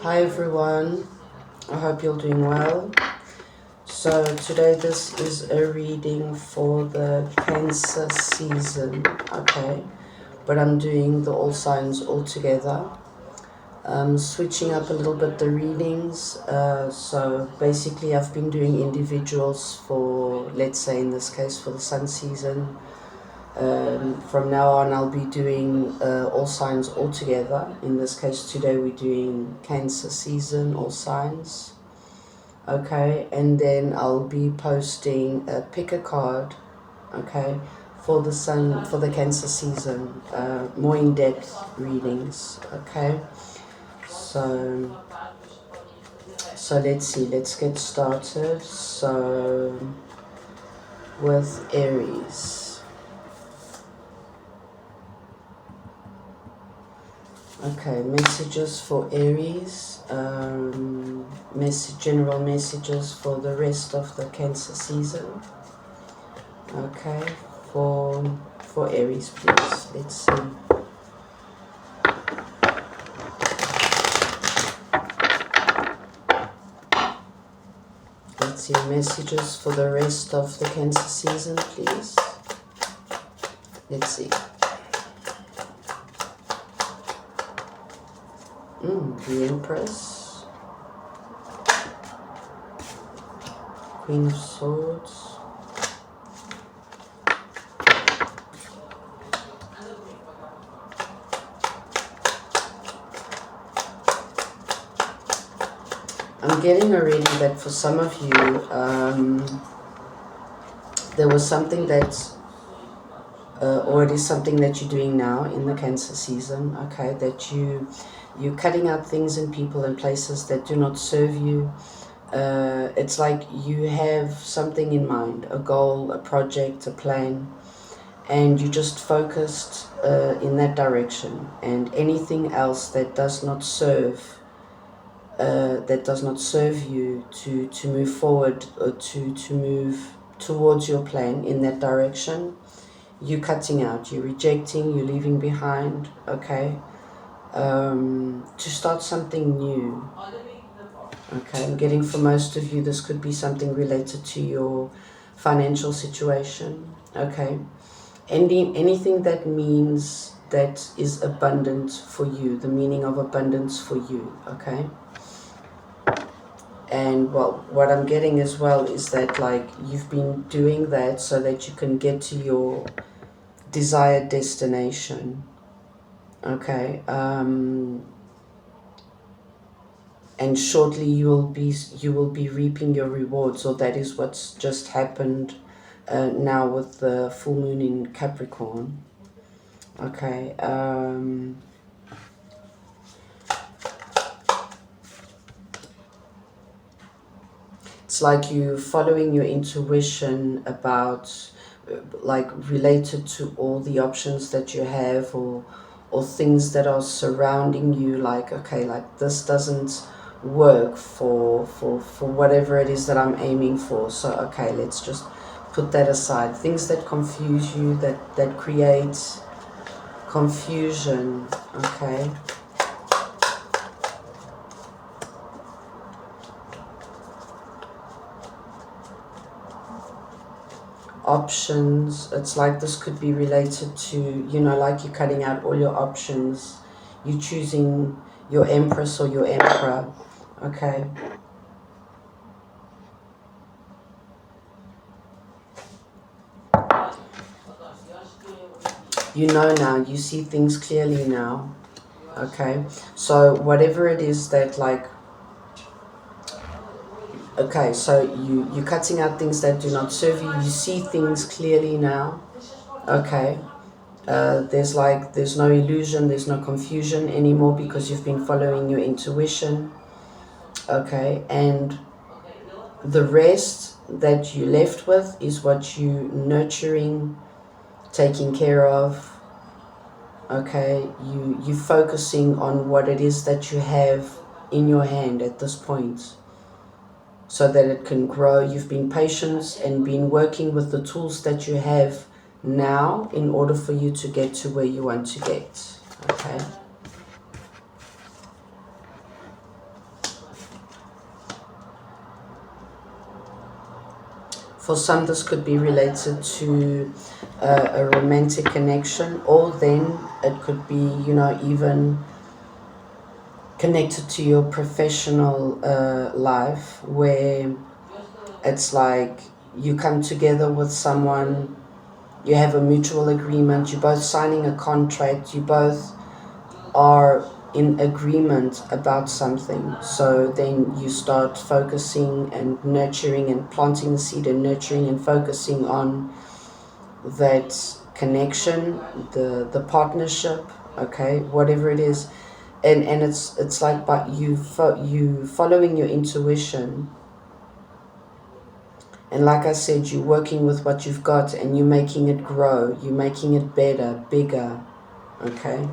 Hi everyone, I hope you're doing well. So today this is a reading for the Cancer season, okay? But I'm doing the all signs all together. Switching up a little bit the readings. So basically I've been doing individuals for, let's say in this case for the sun season. From now on I'll be doing all signs all together. In this case today we're doing Cancer season, all signs. Okay, and then I'll be posting pick a card, okay, for the sun, for the Cancer season, more in-depth readings, okay. So let's see, let's get started. So with Aries. Okay, messages for Aries, general messages for the rest of the Cancer season. Okay, for Aries, please. Let's see. Let's see, messages for the rest of the Cancer season, please. Let's see. The Empress, Queen of Swords, I'm getting already that for some of you, there was something that, or it is something that you're doing now in the Cancer season, okay, that you're cutting out things and people and places that do not serve you. It's like you have something in mind, a goal, a project, a plan, and you just focused in that direction, and anything else that does not serve you to move forward or to move towards your plan in that direction, you're cutting out, you're rejecting, you're leaving behind, okay, to start something new. Okay, I'm getting for most of you this could be something related to your financial situation, okay, anything that means that is abundant for you, the meaning of abundance for you, okay. And well, what I'm getting as well is that like you've been doing that so that you can get to your desired destination, okay. And shortly you will be reaping your rewards, or that is what's just happened now with the full moon in Capricorn, okay. It's like you following your intuition about like related to all the options that you have, or things that are surrounding you, like okay, like this doesn't work for whatever it is that I'm aiming for, so okay, let's just put that aside. Things that confuse you, that create confusion, okay. Options, it's like this could be related to, you know, like you're cutting out all your options, you're choosing your Empress or your Emperor, okay. You know now, you see things clearly now, okay. So whatever it is that like, okay, so you're cutting out things that do not serve you, you see things clearly now, okay. There's no illusion, there's no confusion anymore, because you've been following your intuition, okay. And the rest that you left with is what you nurturing, taking care of, okay. You focusing on what it is that you have in your hand at this point, so that it can grow. You've been patient and been working with the tools that you have now in order for you to get to where you want to get, okay. For some, this could be related to a romantic connection, or then it could be, you know, even connected to your professional life, where it's like you come together with someone, you have a mutual agreement, you're both signing a contract, you both are in agreement about something. So then you start focusing and nurturing and planting the seed and nurturing and focusing on that connection, the partnership, okay, whatever it is. And it's like, but you following your intuition, and like I said, you're working with what you've got and you're making it grow, you're making it better, bigger, okay.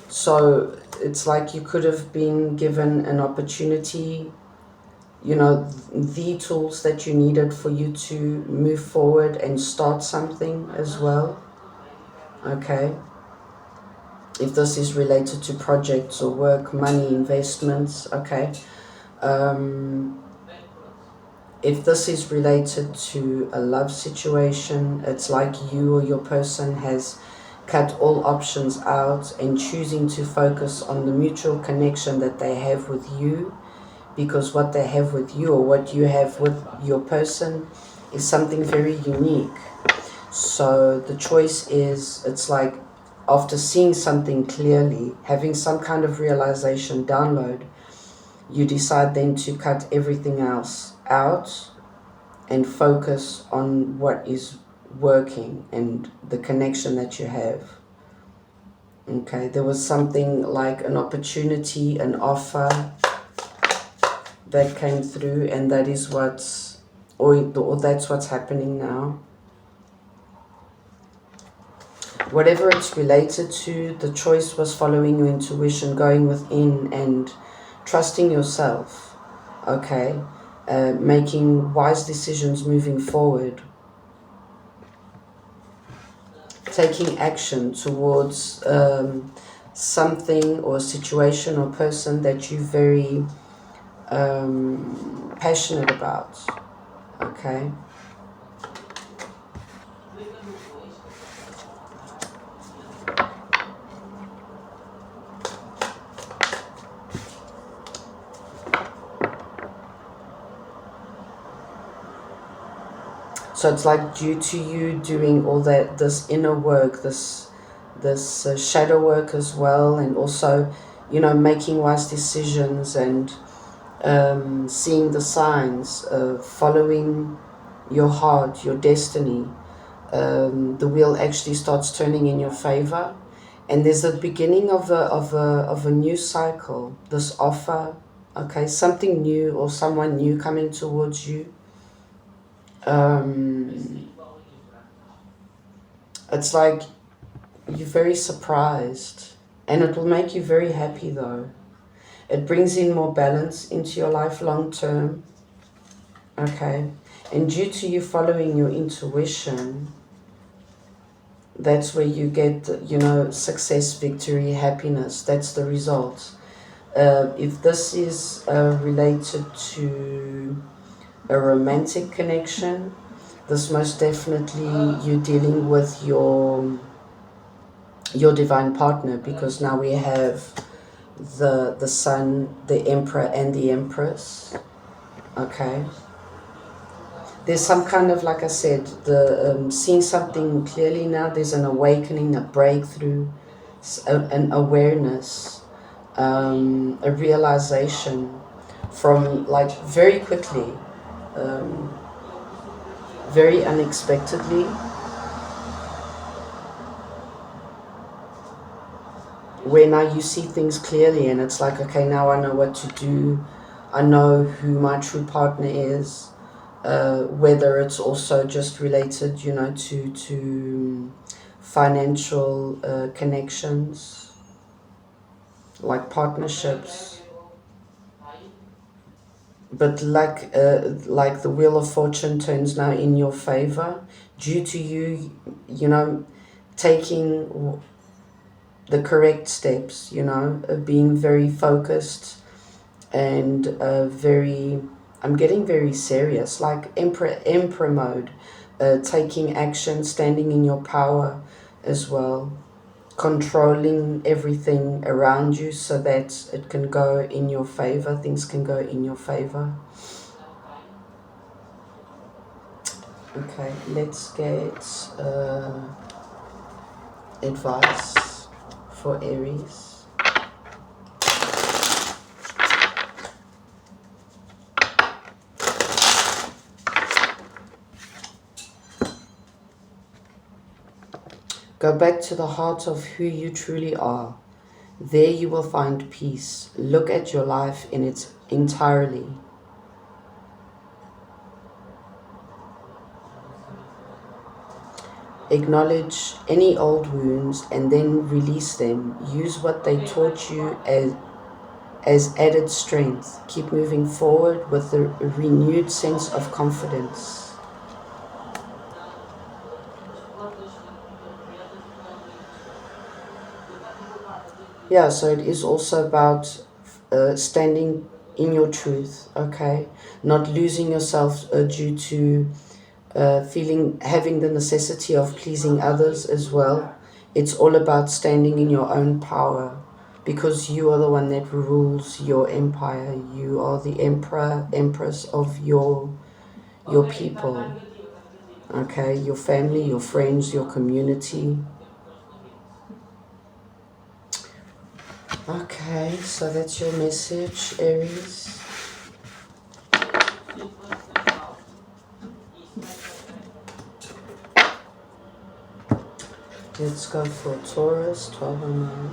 So it's like you could have been given an opportunity, you know, the tools that you needed for you to move forward and start something as well, okay? If this is related to projects or work, money, investments, okay? If this is related to a love situation, it's like you or your person has cut all options out and choosing to focus on the mutual connection that they have with you, because what they have with you or what you have with your person is something very unique. So the choice is, it's like after seeing something clearly, having some kind of realization download, you decide then to cut everything else out and focus on what is working and the connection that you have. Okay, there was something like an opportunity, an offer that came through, and that is what's, or that's what's happening now. Whatever it's related to, the choice was following your intuition, going within and trusting yourself, okay? Making wise decisions moving forward. Taking action towards something or situation or person that you're very passionate about, okay? So it's like due to you doing all that, this inner work, this shadow work as well, and also, you know, making wise decisions and seeing the signs, following your heart, your destiny, the wheel actually starts turning in your favor, and there's a beginning of a new cycle. This offer, okay, something new or someone new coming towards you. It's like you're very surprised, and it will make you very happy though. It brings in more balance into your life long term, okay? And due to you following your intuition, that's where you get, you know, success, victory, happiness. That's the result. If this is related to a romantic connection, this most definitely you're dealing with your divine partner, because now we have the Sun, the Emperor, and the Empress. Okay. There's some kind of, like I said, the seeing something clearly now. There's an awakening, a breakthrough, an awareness, a realization from, like, very quickly, very unexpectedly, where now you see things clearly and it's like, okay, now I know what to do. I know who my true partner is. Whether it's also just related, you know, to financial connections, like partnerships. but like the Wheel of Fortune turns now in your favor due to you, you know, taking the correct steps, you know, being very focused and I'm getting very serious, like emperor mode, taking action, standing in your power as well, controlling everything around you so that it can go in your favor, things can go in your favor. Okay, let's get advice for Aries. Go back to the heart of who you truly are. There you will find peace. Look at your life in its entirety. Acknowledge any old wounds and then release them. Use what they taught you as added strength. Keep moving forward with a renewed sense of confidence. Yeah, so it is also about standing in your truth, okay? Not losing yourself due to having the necessity of pleasing others as well. It's all about standing in your own power because you are the one that rules your empire. You are the emperor, empress of your people, okay? Your family, your friends, your community. Okay, so that's your message, Aries. Let's go for Taurus, 12 and 9.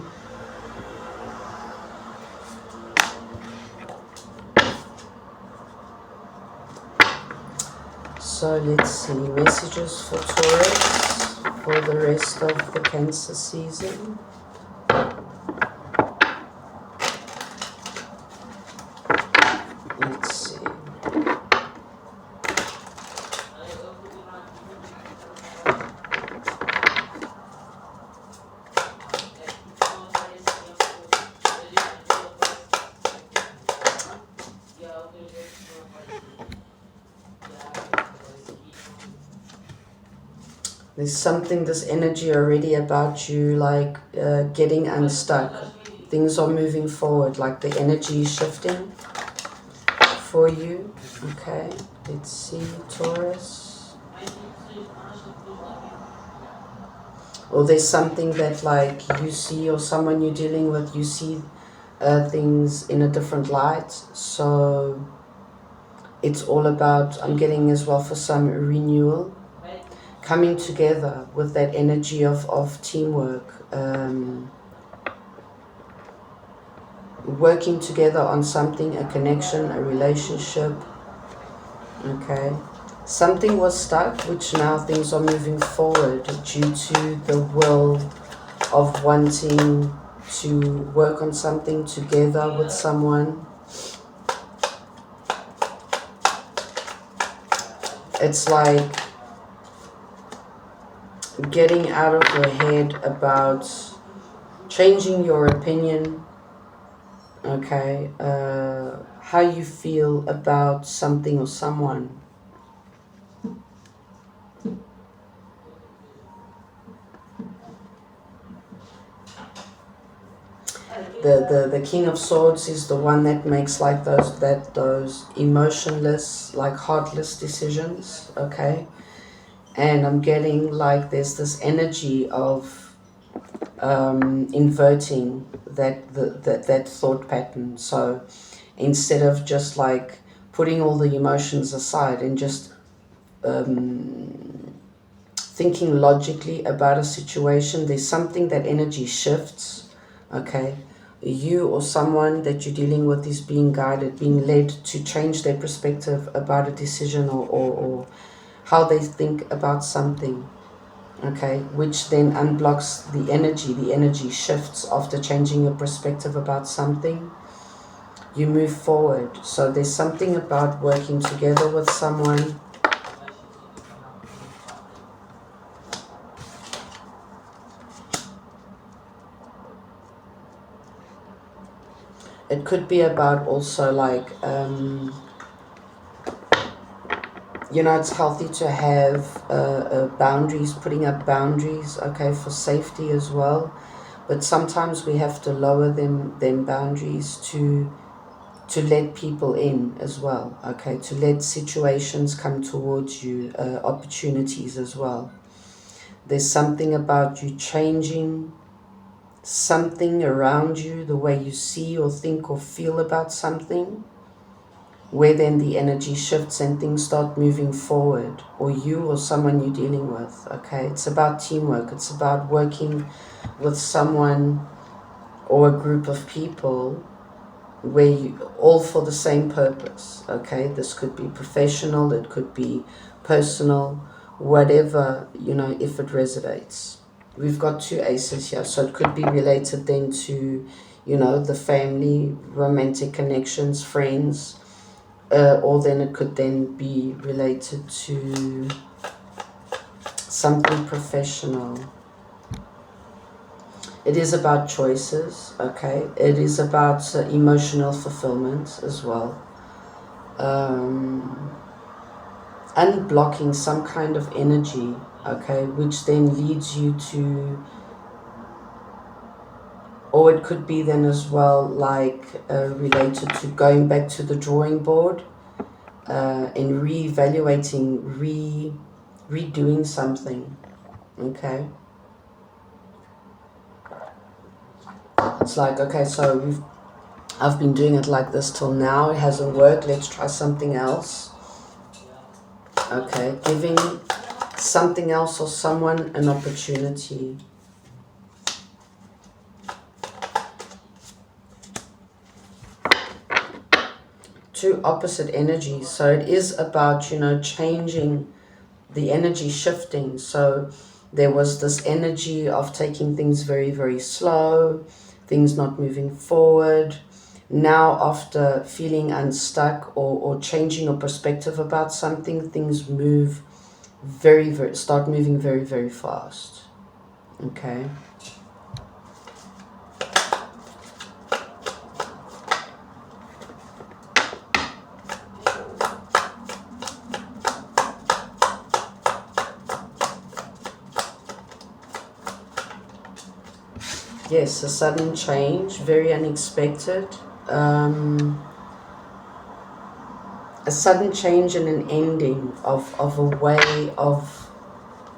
So let's see, messages for Taurus for the rest of the Cancer season. Let's see. There's something, this energy already about you, like getting unstuck. Things are moving forward, like the energy is shifting for you. Okay, let's see, Taurus. Or there's something that like you see, or someone you're dealing with, you see things in a different light. So it's all about, I'm getting as well for some renewal, coming together with that energy of teamwork, working together on something, a connection, a relationship. Okay, something was stuck, which now things are moving forward due to the will of wanting to work on something together with someone. It's like getting out of your head about changing your opinion, okay, how you feel about something or someone. The King of Swords is the one that makes like those emotionless, like heartless decisions, okay? And I'm getting like there's this energy of inverting that thought pattern. So instead of just like putting all the emotions aside and just thinking logically about a situation, there's something that energy shifts, okay? You or someone that you're dealing with is being guided, being led to change their perspective about a decision or how they think about something, okay, which then unblocks the energy. The energy shifts after changing your perspective about something. you move forward. So there's something about working together with someone. It could be about also like, you know, it's healthy to have boundaries, putting up boundaries, okay, for safety as well. But sometimes we have to lower them boundaries to let people in as well, okay, to let situations come towards you, opportunities as well. There's something about you changing something around you, the way you see or think or feel about something, where then the energy shifts and things start moving forward, or you or someone you're dealing with, okay? It's about teamwork. It's about working with someone or a group of people where you all for the same purpose, okay? This could be professional, it could be personal, whatever, you know, if it resonates. We've got 2 aces here, so it could be related then to, you know, the family, romantic connections, friends, or then it could then be related to something professional. It is about choices, okay? It is about emotional fulfillment as well. Unblocking some kind of energy, okay, which then leads you to, or it could be then as well like related to going back to the drawing board and reevaluating, redoing something, okay? It's like, okay, so I've been doing it like this till now, it hasn't worked, let's try something else. Okay, giving something else or someone an opportunity. Two opposite energies, so it is about, you know, changing the energy, shifting. So there was this energy of taking things very, very slow, things not moving forward. Now after feeling unstuck or changing your perspective about something, things move start moving very, very fast. Okay. Yes, a sudden change, very unexpected. A sudden change and an ending of a way of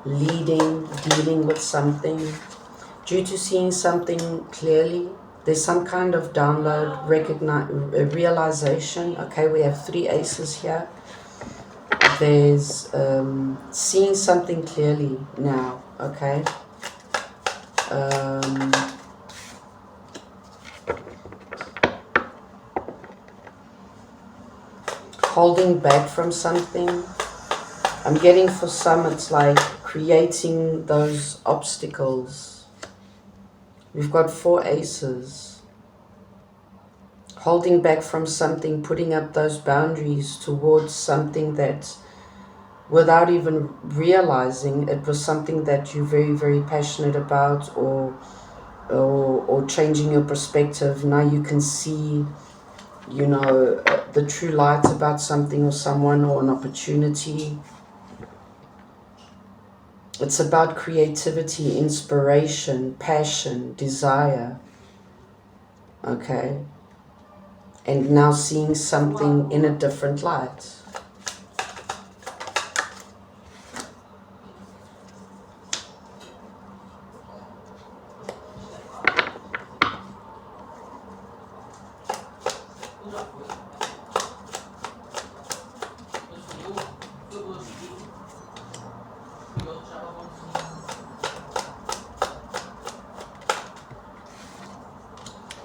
dealing with something. Due to seeing something clearly, there's some kind of download, realization. Okay, we have 3 aces here. There's seeing something clearly now, okay? Holding back from something. I'm getting for some, it's like creating those obstacles. We've got 4 aces. Holding back from something, putting up those boundaries towards something that, without even realizing it was something that you're very, very passionate about, or changing your perspective. Now you can see, you know, the true light about something or someone or an opportunity. It's about creativity, inspiration, passion, desire. Okay. And now seeing something in a different light.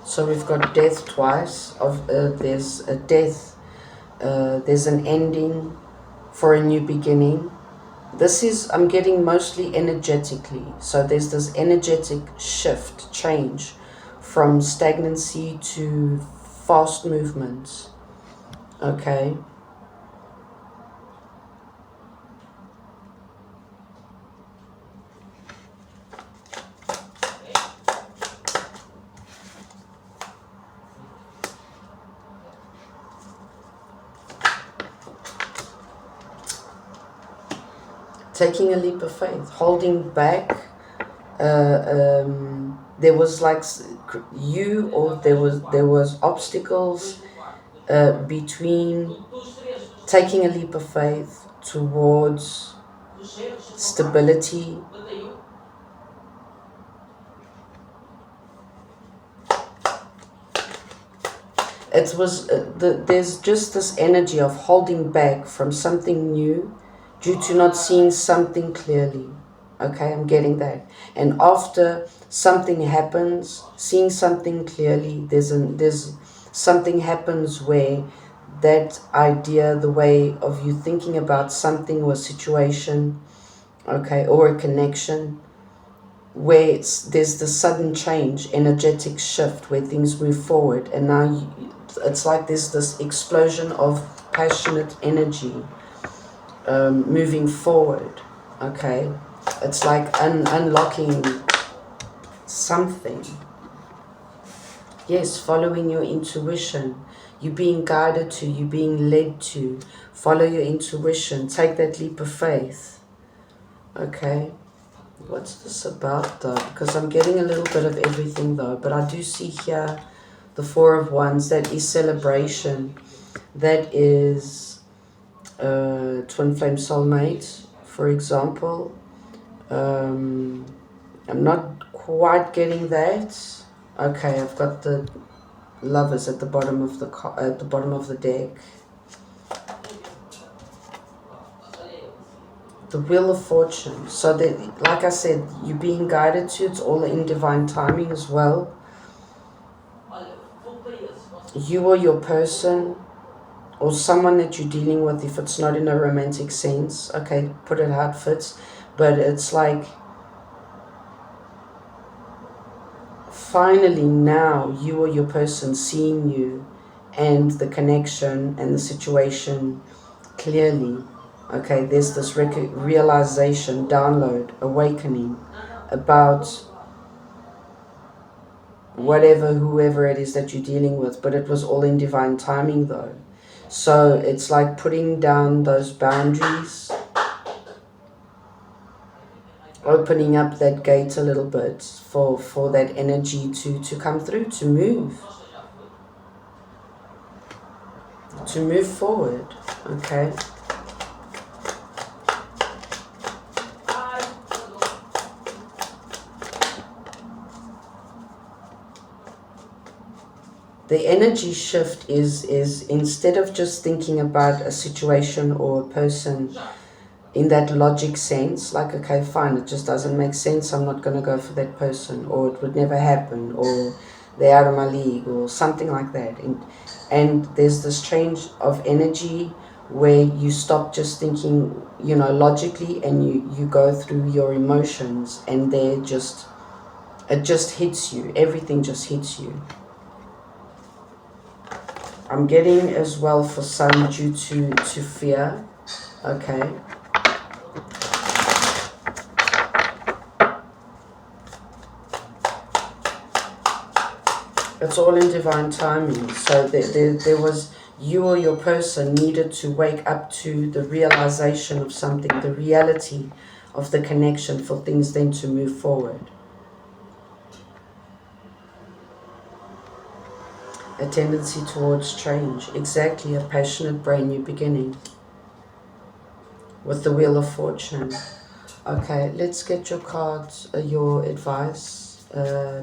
So we've got death twice. There's a death, there's an ending for a new beginning. This is, I'm getting mostly energetically. So there's this energetic shift, change from stagnancy to fast movements. Okay. Taking a leap of faith, holding back. There was like there was obstacles between taking a leap of faith towards stability. It was there's just this energy of holding back from something new due to not seeing something clearly. Okay, I'm getting that. And after something happens, seeing something clearly, there's something happens where that idea, the way of you thinking about something or situation, okay, or a connection, where there's the sudden change, energetic shift, where things move forward, and now it's like there's this explosion of passionate energy moving forward. Okay, it's like unlocking something. Yes, following your intuition. You being guided to, you being led to. Follow your intuition. Take that leap of faith. Okay. What's this about though? Because I'm getting a little bit of everything though. But I do see here the Four of Wands. That is celebration. That is twin flame soulmate, for example. I'm not quite getting that. Okay, I've got the Lovers at the bottom of the deck. The Wheel of Fortune. So that, like I said, you're being guided to. It's all in divine timing as well. You or your person, or someone that you're dealing with, if it's not in a romantic sense, okay, put it how it fits. But it's like, finally now you or your person seeing you and the connection and the situation clearly. Okay, there's this realization, download, awakening about whatever, whoever it is that you're dealing with. But it was all in divine timing though. So it's like putting down those boundaries, opening up that gate a little bit for that energy to come through, to move forward. Okay. The energy shift is instead of just thinking about a situation or a person in that logic sense, like, okay, fine, it just doesn't make sense, I'm not going to go for that person, or it would never happen, or they're out of my league, or something like that. And there's this change of energy where you stop just thinking, logically, and you go through your emotions, and it just hits you. Everything just hits you. I'm getting as well for some due to fear. Okay. It's all in divine timing. So there was, you or your person needed to wake up to the realization of something, the reality of the connection, for things then to move forward. A tendency towards change. Exactly, a passionate, brand new beginning. With the Wheel of Fortune. Okay, let's get your cards, your advice,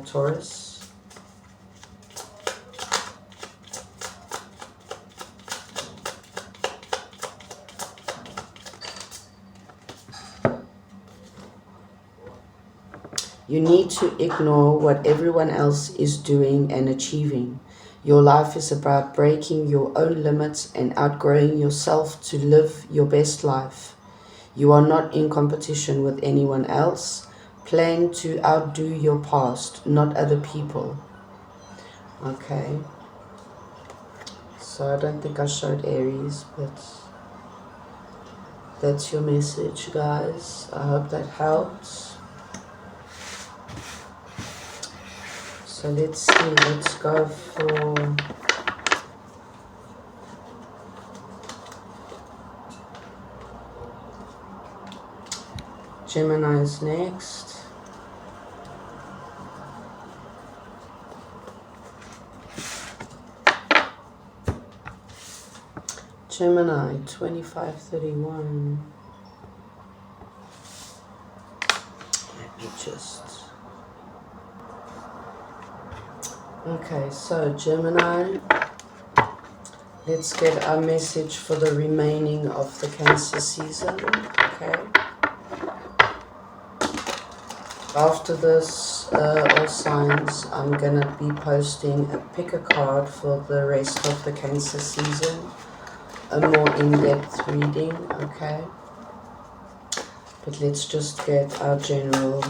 Taurus. You need to ignore what everyone else is doing and achieving. Your life is about breaking your own limits and outgrowing yourself to live your best life. You are not in competition with anyone else. Plan to outdo your past, not other people. Okay. So I don't think I showed Aries, but that's your message, guys. I hope that helps. So let's see, let's go for Gemini is next. Gemini 2531. Let me just... Okay, so Gemini, let's get our message for the remaining of the Cancer season. Okay. After this, all signs, I'm gonna be posting a pick a card for the rest of the Cancer season, a more in-depth reading. Okay. But let's just get our general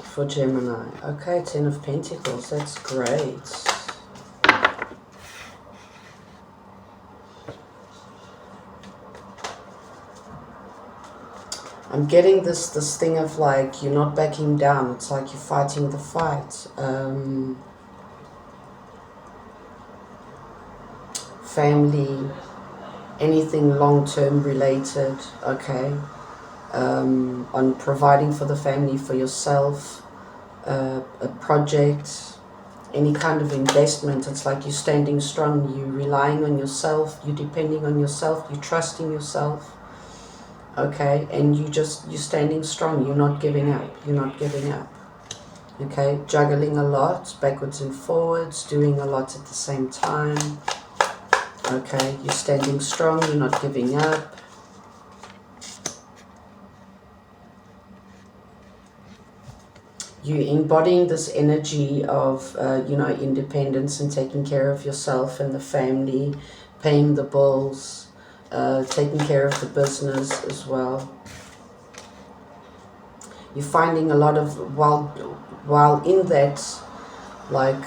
for Gemini. Okay, 10 of Pentacles, that's great. I'm getting this thing of like, you're not backing down. It's like you're fighting the fight. Family, anything long-term related, okay. On providing for the family, for yourself, a project, any kind of investment. It's like you're standing strong, you're relying on yourself, you're depending on yourself, you're trusting yourself. Okay, and you're standing strong, you're not giving up, okay, juggling a lot, backwards and forwards, doing a lot at the same time, okay, you're standing strong, you're not giving up. You're embodying this energy of, independence and taking care of yourself and the family, paying the bills, taking care of the business as well. You're finding a lot of, while in that like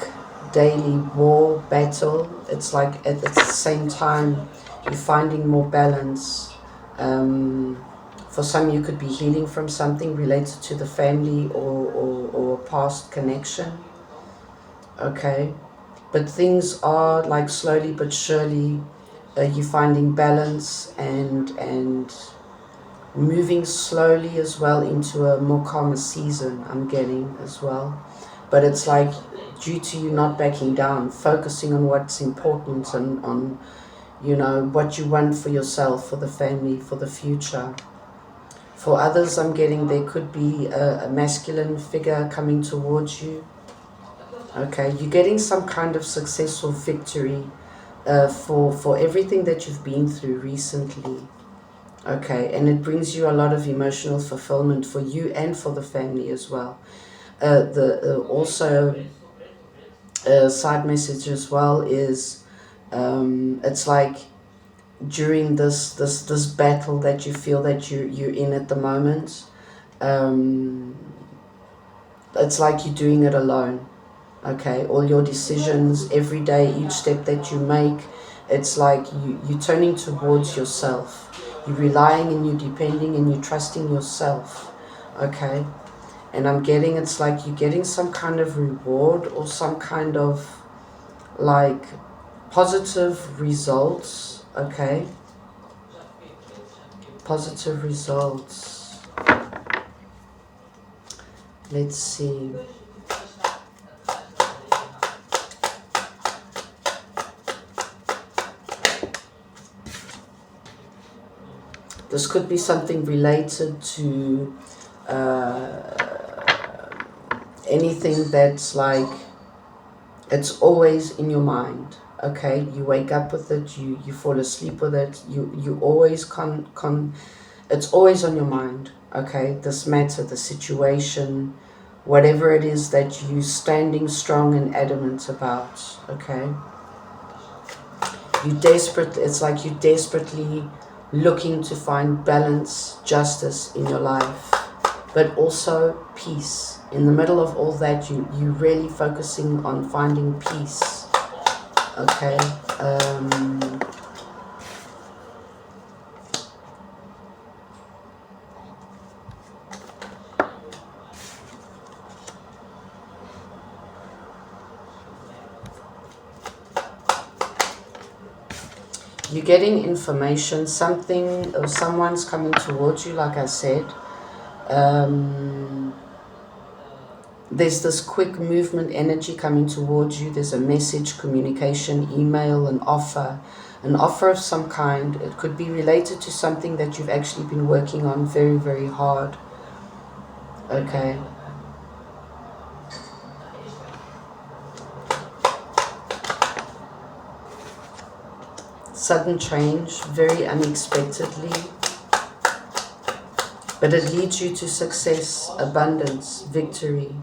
daily war battle, it's like at the same time you're finding more balance. For some, you could be healing from something related to the family or a past connection. Okay, but things are like slowly but surely you're finding balance and moving slowly as well into a more calmer season, I'm getting as well. But it's like due to you not backing down, focusing on what's important and on, what you want for yourself, for the family, for the future. For others, I'm getting there could be a masculine figure coming towards you. Okay, you're getting some kind of success or victory for everything that you've been through recently. Okay, and it brings you a lot of emotional fulfillment for you and for the family as well. Also side message as well is it's like during this battle that you feel that you're in at the moment, it's like you're doing it alone. Okay, all your decisions every day, each step that you make, it's like you're turning towards yourself. You're relying and you're depending and you're trusting yourself. Okay, and I'm getting, it's like you're getting some kind of reward or some kind of like positive results. Okay, positive results. Let's see. This could be something related to anything that's like, it's always in your mind. Okay, you wake up with it, you fall asleep with it, you always it's always on your mind. Okay, this matter, the situation, whatever it is that you're standing strong and adamant about. Okay, it's like you desperately looking to find balance, justice in your life. but also peace. In the middle of all that, you're really focusing on finding peace. Okay. You're getting information, something or someone's coming towards you, like I said. There's this quick movement energy coming towards you. There's a message, communication, email, an offer of some kind. It could be related to something that you've actually been working on very, very hard. Okay. Sudden change, very unexpectedly. But it leads you to success, abundance, victory.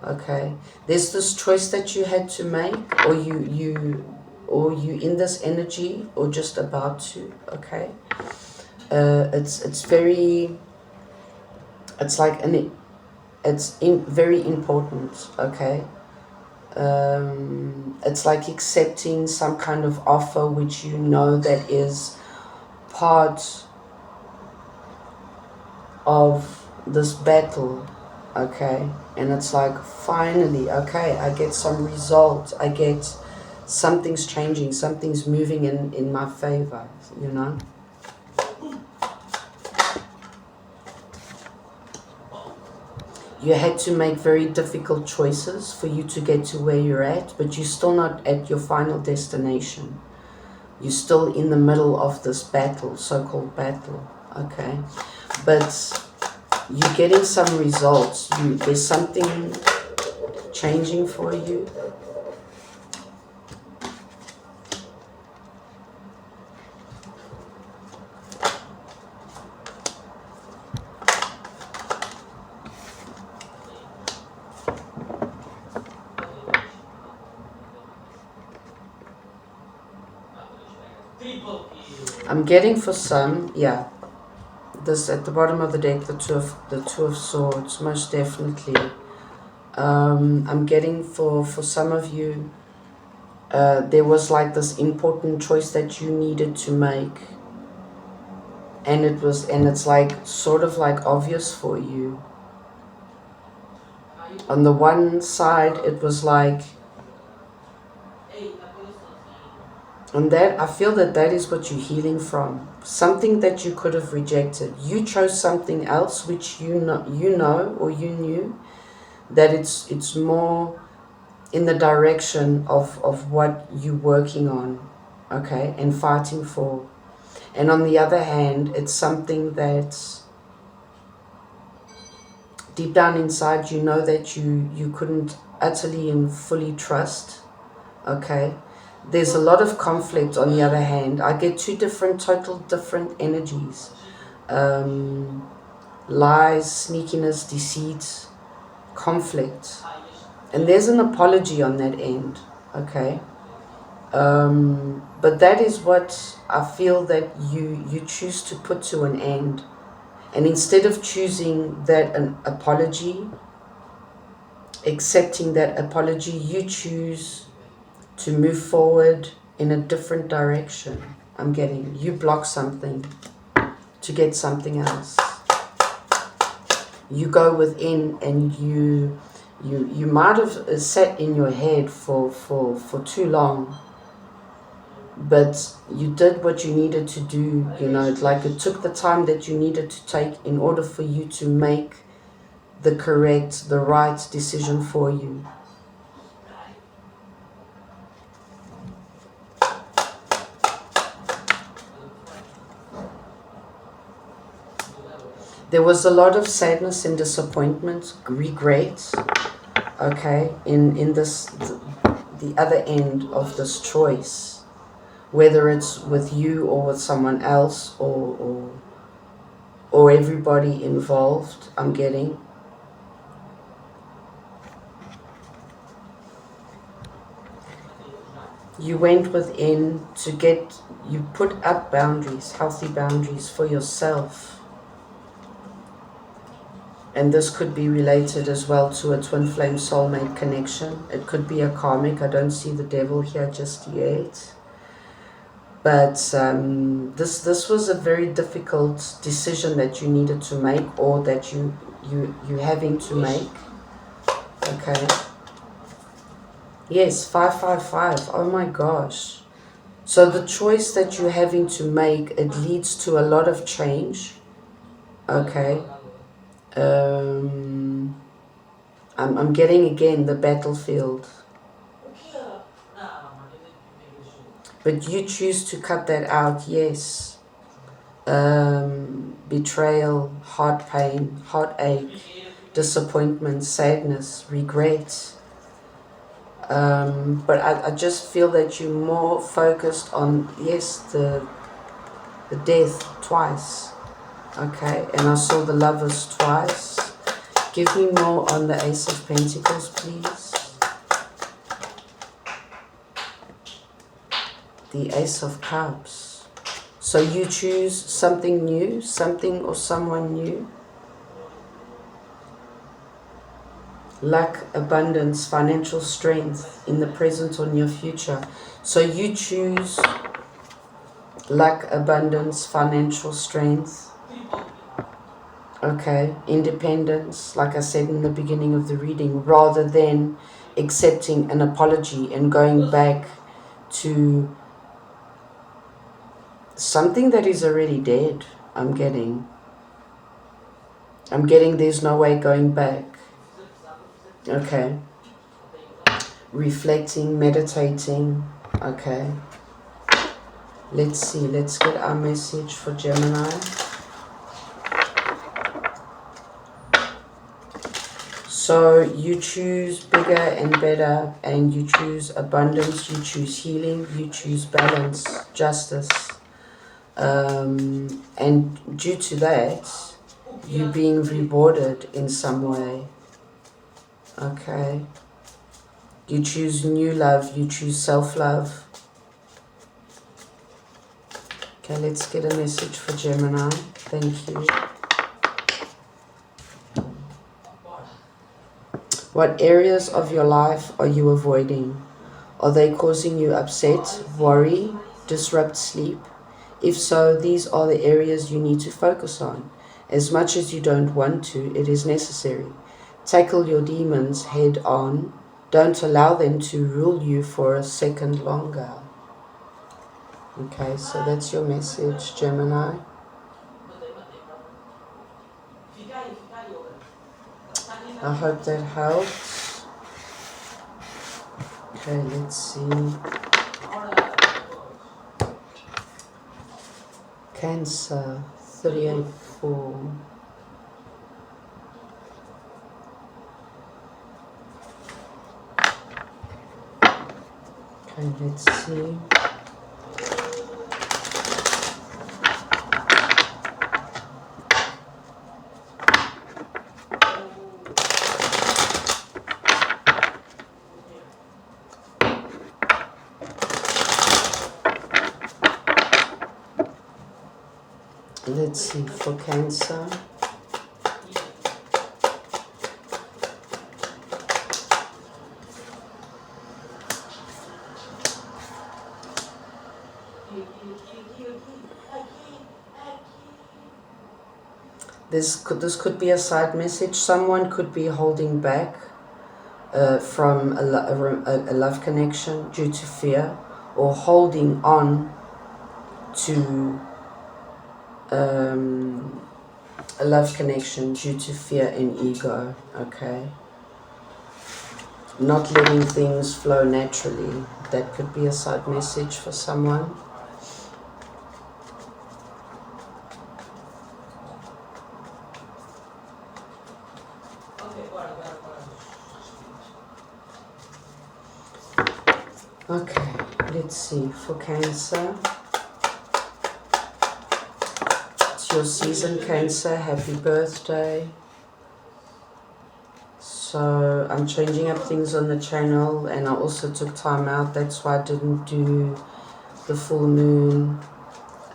Okay. There's this choice that you had to make, or you in this energy, or just about to. Okay. It's very. It's like very important. Okay. It's like accepting some kind of offer which you know that is part of this battle, okay? And it's like, finally, okay, I get some result. I get something's changing, something's moving in my favor, you know? You had to make very difficult choices for you to get to where you're at, but you're still not at your final destination. You're still in the middle of this battle, so-called battle, okay? But you're getting some results. There's something changing for you. I'm getting for some, yeah. This at the bottom of the deck, the two of swords, most definitely. I'm getting for some of you, there was like this important choice that you needed to make, and it's like sort of like obvious for you. On the one side, it was like, and that I feel that is what you're healing from. Something that you could have rejected. You chose something else which you know or you knew that it's more in the direction of what you're working on, okay, and fighting for. And on the other hand, it's something that deep down inside you know that you couldn't utterly and fully trust, okay. There's a lot of conflict on the other hand. I get two total different energies. Lies, sneakiness, deceit, conflict. And there's an apology on that end, okay? But that is what I feel that you choose to put to an end. And instead of choosing that an apology, accepting that apology, you choose to move forward in a different direction. I'm getting, you block something to get something else. You go within and you might have sat in your head for too long, but you did what you needed to do, you know, like it took the time that you needed to take in order for you to make the right decision for you. There was a lot of sadness and disappointment, regret, okay, in this, the other end of this choice, whether it's with you or with someone else or everybody involved, I'm getting. You went within you put up boundaries, healthy boundaries for yourself. And this could be related as well to a twin flame soulmate connection. It could be a karmic. I don't see the devil here just yet. But this was a very difficult decision that you needed to make, or that you having to make. Okay. Yes, 555. Oh my gosh. So the choice that you're having to make, it leads to a lot of change. Okay. I'm getting again the battlefield. But you choose to cut that out, yes. Betrayal, heart pain, heartache, disappointment, sadness, regret. But I just feel that you're more focused on, yes, the death twice. Okay, and I saw the lovers twice. Give me more on the Ace of Pentacles, please. The Ace of Cups. So you choose something new, something or someone new. Luck, abundance, financial strength in the present or near future. So you choose luck, abundance, financial strength. Okay, independence, like I said in the beginning of the reading, rather than accepting an apology and going back to something that is already dead. I'm getting there's no way going back. Okay. Reflecting, meditating. Okay. Let's see. Let's get our message for Gemini. So you choose bigger and better, and you choose abundance, you choose healing, you choose balance, justice. And due to that, you're being rewarded in some way. Okay. You choose new love, you choose self-love. Okay, let's get a message for Gemini. Thank you. What areas of your life are you avoiding? Are they causing you upset, worry, disrupt sleep? If so, these are the areas you need to focus on. As much as you don't want to, it is necessary. Tackle your demons head on. Don't allow them to rule you for a second longer. Okay, so that's your message, Gemini. I hope that helps. Okay, let's see. Cancer, 384. Okay, let's see. Let's see for Cancer. This could be a side message. Someone could be holding back from a love connection due to fear, or holding on to a love connection due to fear and ego. Okay, not letting things flow naturally. That could be a side message for someone. Okay, let's see for Cancer. It's your season, Cancer. Happy birthday. So I'm changing up things on the channel, and I also took time out. That's why I didn't do the full moon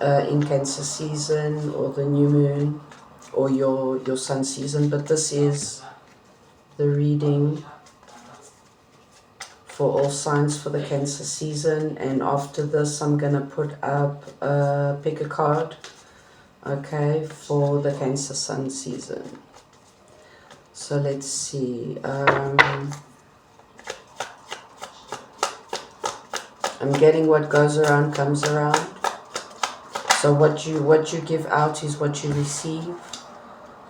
in Cancer season, or the new moon. or your sun season, but this is the reading for all signs for the Cancer season. And after this, I'm gonna put up pick a card, okay, for the Cancer sun season. So let's see. I'm getting what goes around comes around. So what you give out is what you receive.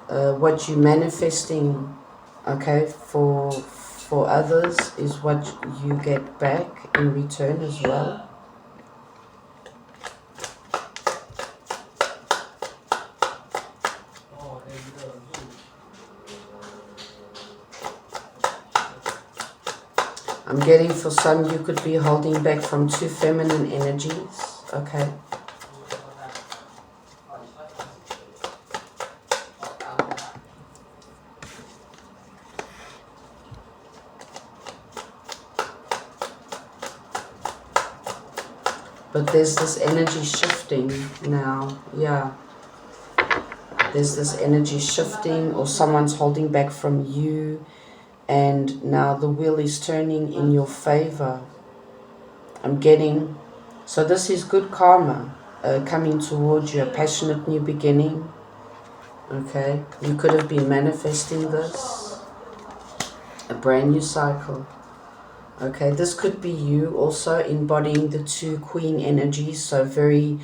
What you're manifesting, okay, for others is what you get back in return as well. I'm getting for some you could be holding back from too feminine energies, okay. But there's this energy shifting now, yeah. There's this energy shifting, or someone's holding back from you, and now the wheel is turning in your favor. I'm getting, so this is good karma coming towards you, a passionate new beginning, okay. You could have been manifesting this, a brand new cycle. Okay, this could be you also embodying the two queen energies, so very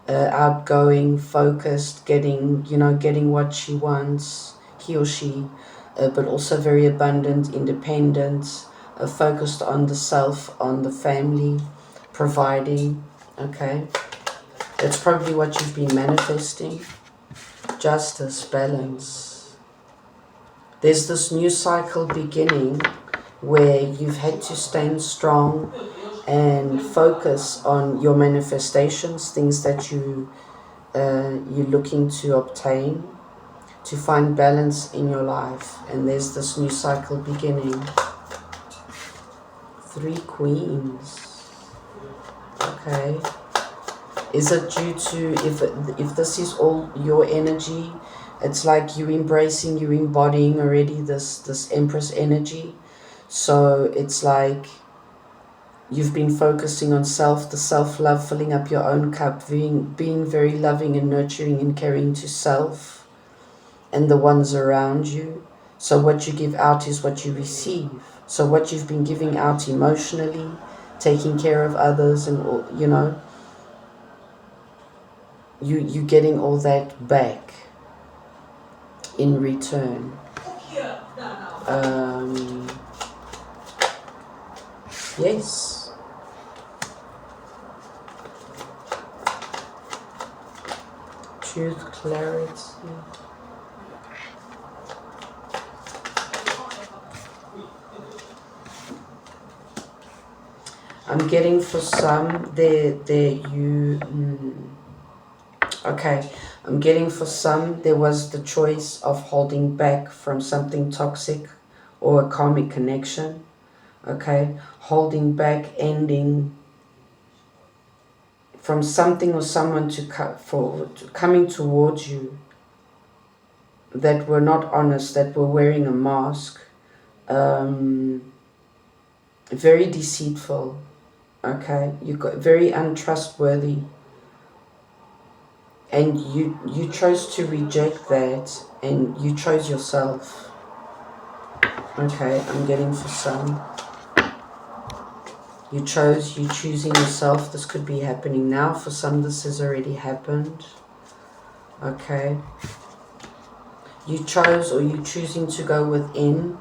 outgoing, focused, getting what she wants, he or she, but also very abundant, independent, focused on the self, on the family, providing, okay. That's probably what you've been manifesting. Justice, balance. There's this new cycle beginning where you've had to stand strong and focus on your manifestations, things that you're looking to obtain, to find balance in your life. And there's this new cycle beginning. 3 queens. Okay. Is it due to, if this is all your energy, it's like you embracing, you embodying already this Empress energy. So it's like you've been focusing on self, the self-love, filling up your own cup, being very loving and nurturing and caring to self and the ones around you. So what you give out is what you receive. So what you've been giving out emotionally, taking care of others, and all, you're getting all that back in return. Yes. Truth, clarity. I'm getting for some okay, I'm getting for some there was the choice of holding back from something toxic or a karmic connection. Okay, holding back, ending from something or someone coming towards you that were not honest, that were wearing a mask, very deceitful. Okay, you got very untrustworthy, and you chose to reject that, and you chose yourself. Okay, I'm getting for some. You choosing yourself. This could be happening now. For some, this has already happened. Okay. You chose, or you choosing to go within.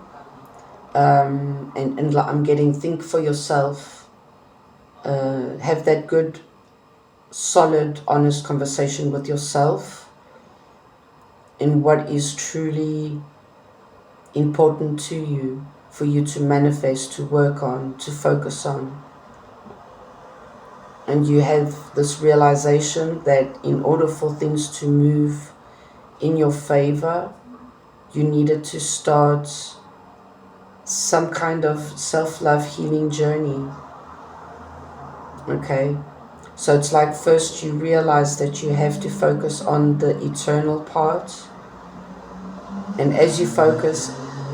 And I'm getting, think for yourself. Have that good, solid, honest conversation with yourself. And what is truly important to you, for you to manifest, to work on, to focus on. And you have this realization that in order for things to move in your favor, you needed to start some kind of self-love healing journey. Okay, so it's like first you realize that you have to focus on the eternal part, And as you focus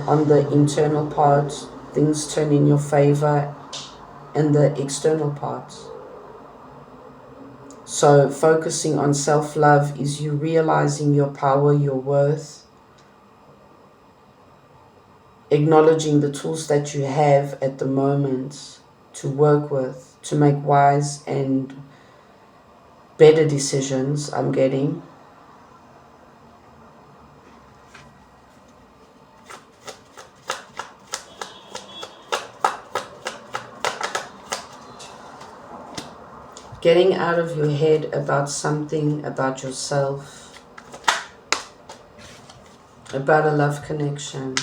on the internal part, things turn in your favor in the external parts. So focusing on self-love is you realizing your power, your worth, acknowledging the tools that you have at the moment to work with, to make wise and better decisions, I'm getting. Getting out of your head about something, about yourself, about a love connection.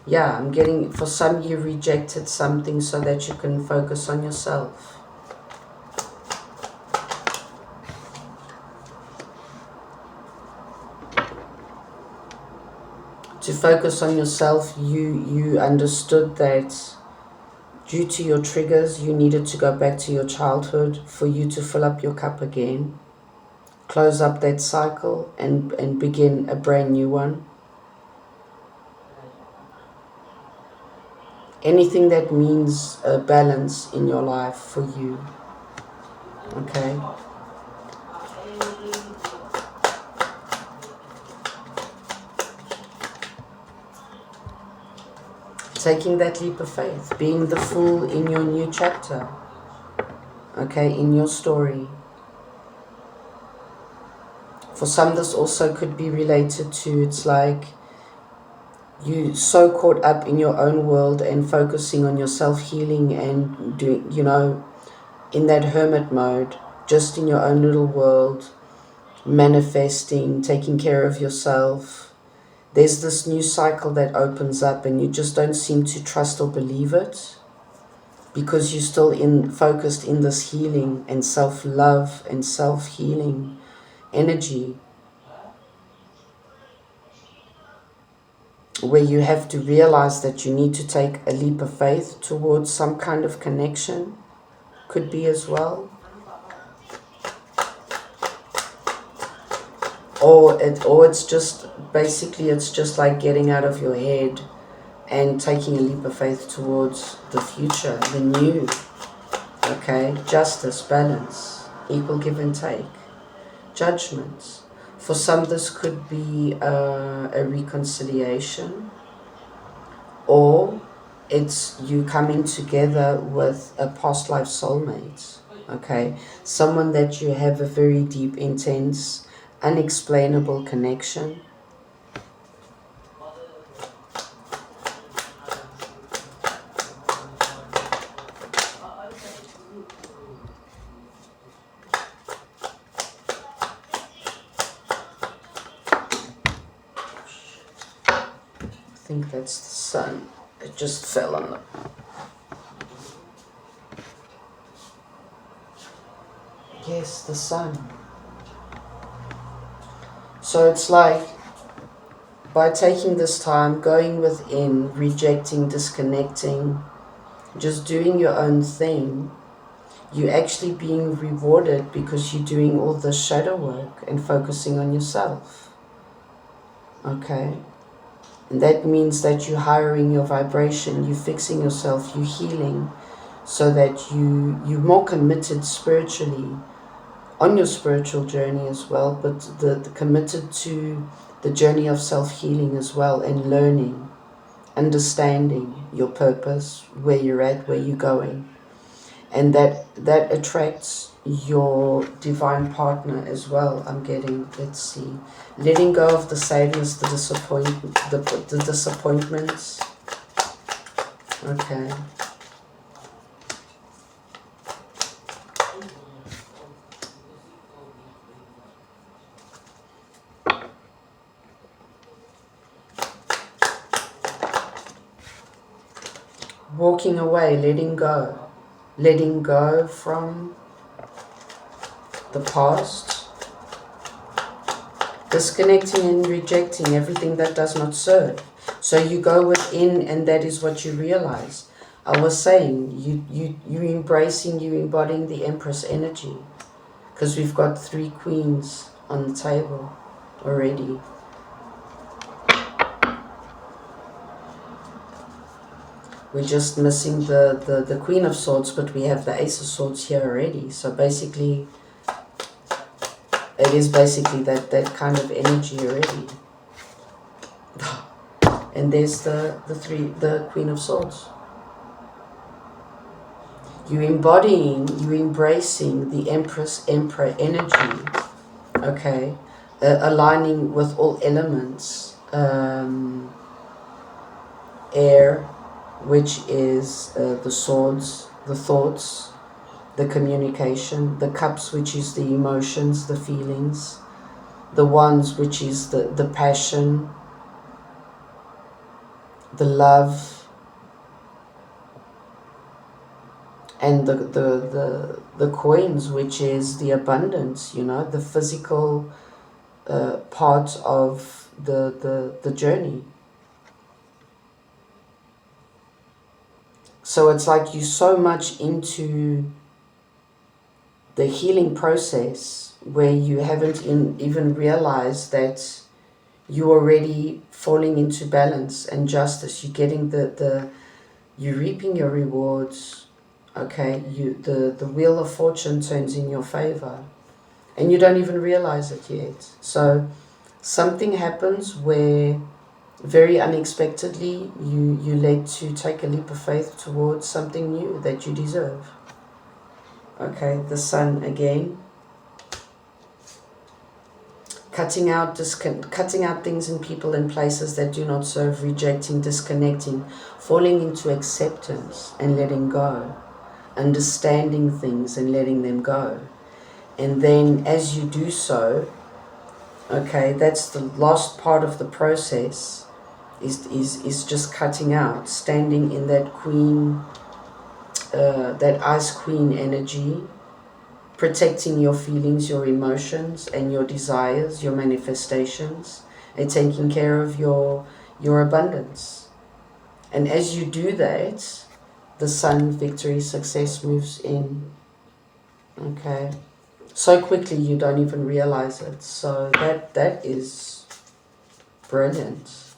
Yeah, I'm getting, for some you rejected something so that you can focus on yourself. To focus on yourself, you understood that due to your triggers, you needed to go back to your childhood for you to fill up your cup again, close up that cycle and begin a brand new one. Anything that means a balance in your life for you, okay? Taking that leap of faith, being the fool in your new chapter, okay, in your story. For some, this also could be related to, it's like you so caught up in your own world and focusing on your self-healing and doing, you know, in that hermit mode, just in your own little world, manifesting, taking care of yourself. There's this new cycle that opens up and you just don't seem to trust or believe it because you're still focused in this healing and self-love and self-healing energy, where you have to realize that you need to take a leap of faith towards some kind of connection, could be as well. Or it's just, basically it's just like getting out of your head and taking a leap of faith towards the future, the new, okay? Justice, balance, equal give and take, judgments. For some, this could be a reconciliation, or it's you coming together with a past life soulmate, okay? Someone that you have a very deep, intense, unexplainable connection. I think that's the sun. It just fell on the... Yes, the sun. So it's like, by taking this time, going within, rejecting, disconnecting, just doing your own thing, you're actually being rewarded because you're doing all the shadow work and focusing on yourself. Okay? And that means that you're hiring your vibration, you're fixing yourself, you're healing, so that you're more committed spiritually on your spiritual journey as well, but the committed to the journey of self-healing as well, and learning, understanding your purpose, where you're at, where you're going. And that attracts your divine partner as well, I'm getting. Let's see. Letting go of the sadness, the disappointments. Okay. Walking away, letting go. Letting go from the past, disconnecting and rejecting everything that does not serve. So you go within, and that is what you realize. I was saying, you embracing, you embodying the Empress energy, because we've got 3 queens on the table already. We're just missing the Queen of Swords, but we have the Ace of Swords here already. So basically, it is basically that kind of energy already. And there's the Queen of Swords. You're embodying, you're embracing the Empress, Emperor energy, okay? Aligning with all elements. Air, which is the swords, the thoughts, the communication. The cups, which is the emotions, the feelings. The wands, which is the passion, the love. And the coins, which is the abundance, you know, the physical part of the journey. So it's like you're so much into the healing process where you haven't even realized that you're already falling into balance and justice. You're getting you're reaping your rewards. Okay, the wheel of fortune turns in your favor and you don't even realize it yet. So something happens where very unexpectedly you're led to take a leap of faith towards something new that you deserve. Okay, the Sun again. Cutting out things in people and places that do not serve, rejecting, disconnecting, falling into acceptance and letting go. Understanding things and letting them go. And then as you do so, okay, that's the last part of the process, is just cutting out, standing in that queen, that ice queen energy, protecting your feelings, your emotions and your desires, your manifestations, and taking care of your abundance. And as you do that, the Sun, victory, success moves in. Okay. So quickly you don't even realize it. So that is brilliant.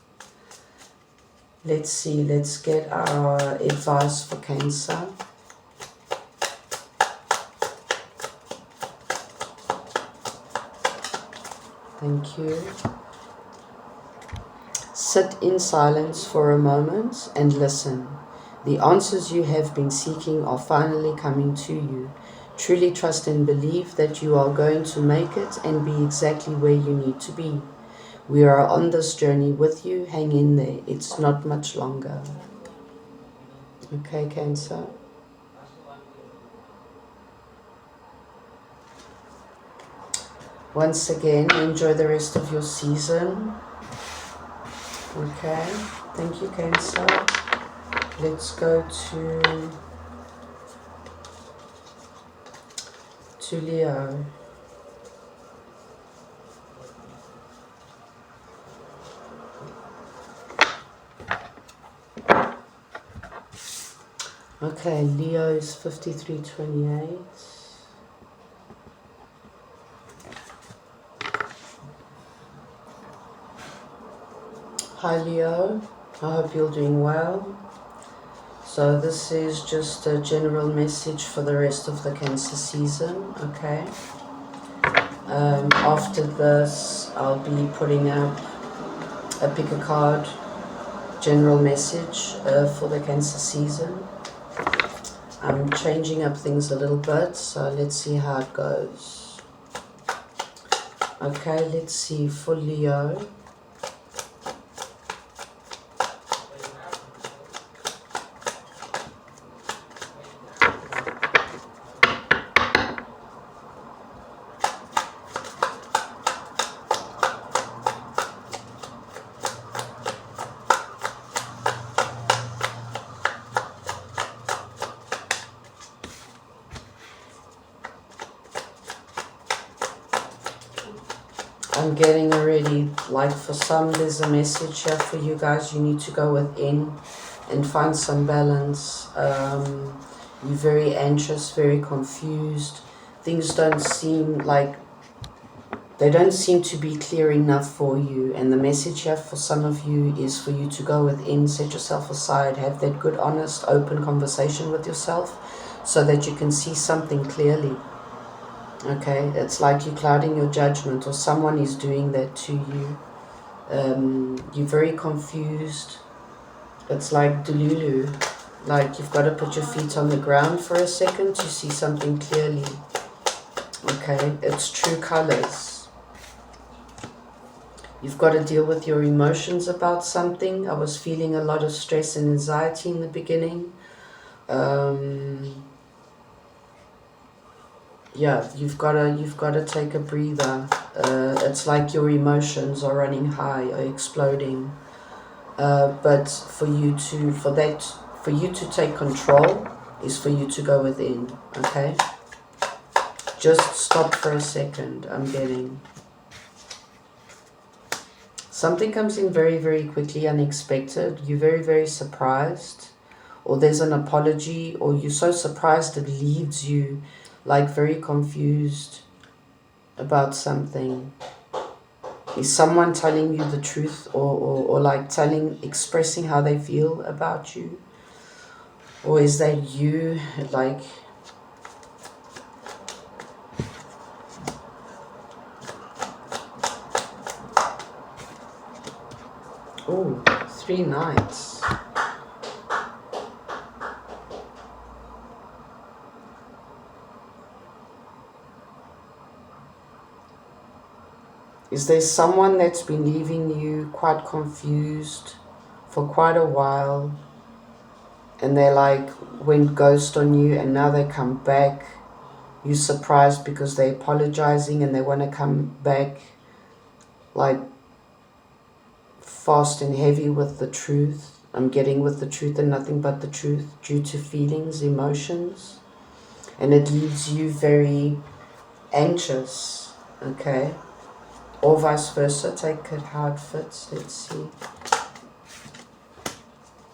Let's see. Let's get our advice for Cancer. Thank you. Sit in silence for a moment and listen. The answers you have been seeking are finally coming to you. Truly trust and believe that you are going to make it and be exactly where you need to be. We are on this journey with you. Hang in there. It's not much longer. Okay, Cancer. Once again, enjoy the rest of your season. Okay, thank you, Cancer. Let's go to Leo. Okay, Leo is 5328. Hi Leo, I hope you're doing well. So this is just a general message for the rest of the Cancer season, okay? After this, I'll be putting up a pick a card general message for the Cancer season. I'm changing up things a little bit, so let's see how it goes. Okay, let's see for Leo. I'm getting already, like for some, there's a message here for you guys. You need to go within and find some balance. You're very anxious, very confused. Things don't seem like They don't seem to be clear enough for you. And the message here for some of you is for you to go within, set yourself aside, have that good, honest, open conversation with yourself so that you can see something clearly. Okay, it's like you're clouding your judgment, or someone is doing that to you. You're very confused. It's like delulu, like you've got to put your feet on the ground for a second to see something clearly. Okay, it's true colors. You've got to deal with your emotions about something. I was feeling a lot of stress and anxiety in the beginning. Yeah, you've got to take a breather. It's like your emotions are running high, are exploding. But for you to take control is for you to go within. Okay, just stop for a second. I'm getting something comes in very, very quickly, unexpected. You're very, very surprised, or there's an apology, or you're so surprised it leaves you like very confused about something. Is someone telling you the truth, or like expressing how they feel about you? Or is that you, like, oh, 3 nights. Is there someone that's been leaving you quite confused for quite a while, and they like went ghost on you, and now they come back? You're surprised because they're apologizing and they want to come back like fast and heavy with the truth. I'm getting with the truth and nothing but the truth, due to feelings, emotions, and it leaves you very anxious. Okay, or vice versa. Take it how it fits. Let's see.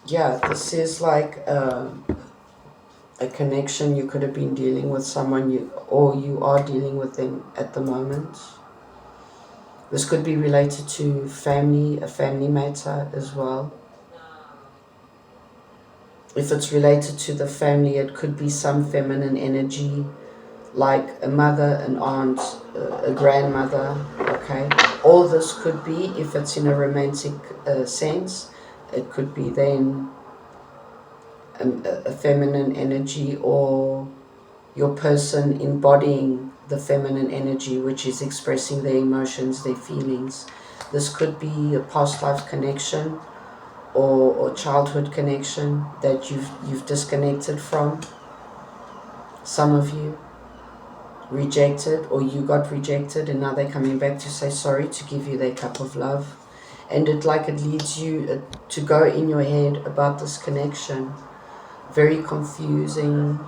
Yeah, this is like a connection. You could have been dealing with someone, or you are dealing with them at the moment. This could be related to family, a family matter as well. If it's related to the family, it could be some feminine energy, like a mother, an aunt, a grandmother. Okay, all this could be, if it's in a romantic sense, it could be then a feminine energy, or your person embodying the feminine energy, which is expressing their emotions, their feelings. This could be a past life connection, or childhood connection that you've disconnected from. Some of you rejected, or you got rejected, and now they're coming back to say sorry, to give you their cup of love. And it leads you to go in your head about this connection. Very confusing.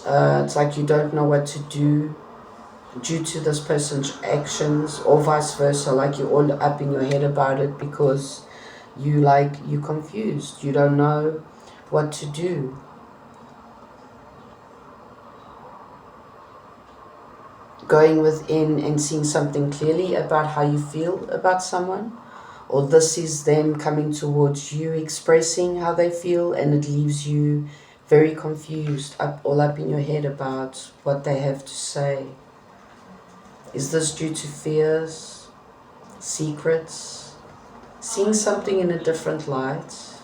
It's like you don't know what to do due to this person's actions, or vice versa. Like you're all up in your head about it because you're confused. You don't know what to do. Going within and seeing something clearly about how you feel about someone, or this is them coming towards you, expressing how they feel, and it leaves you very confused, all up in your head about what they have to say. Is this due to fears, secrets, seeing something in a different light?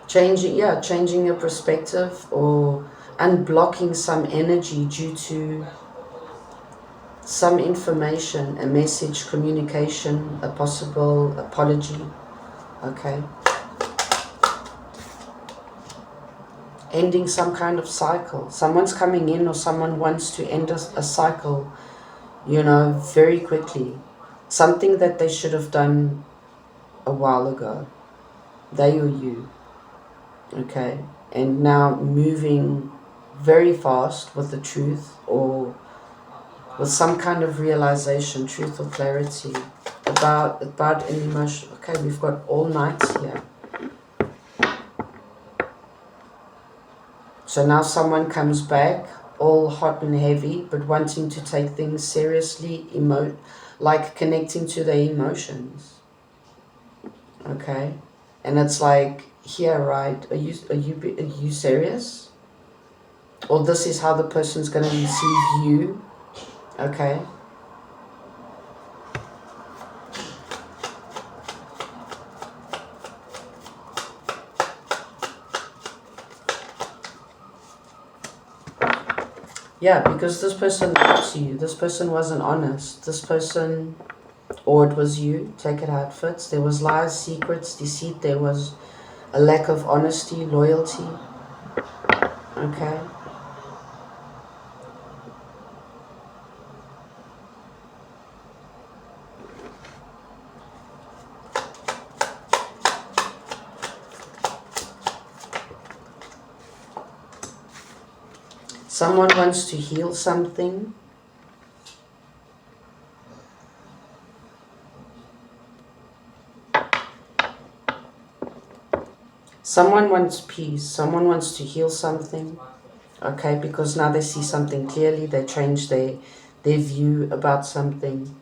Changing your perspective, or unblocking some energy due to some information, a message, communication, a possible apology. Okay. Ending some kind of cycle. Someone's coming in, or someone wants to end a cycle, very quickly. Something that they should have done a while ago. They or you. Okay. And now moving very fast with the truth, or with some kind of realization, truth or clarity about an emotion. Okay, we've got all nights here. So now someone comes back all hot and heavy, but wanting to take things seriously, like connecting to their emotions. Okay, and it's like, here, right? Are you serious? Or this is how the person's going to receive you? Okay. Yeah, because this person lied to you. This person wasn't honest. This person, or it was you, take it how it fits. There was lies, secrets, deceit. There was a lack of honesty, loyalty. Okay. Someone wants to heal something. Someone wants peace. Someone wants to heal something. Okay, because now they see something clearly. They change their view about something.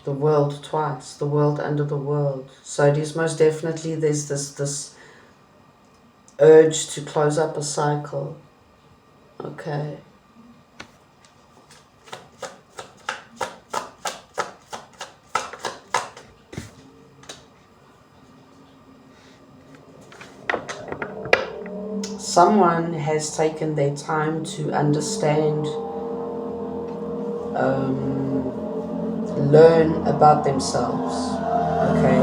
The world twice. The world under the world. So it is most definitely, there's this urge to close up a cycle. Okay. Someone has taken their time to understand, learn about themselves. Okay.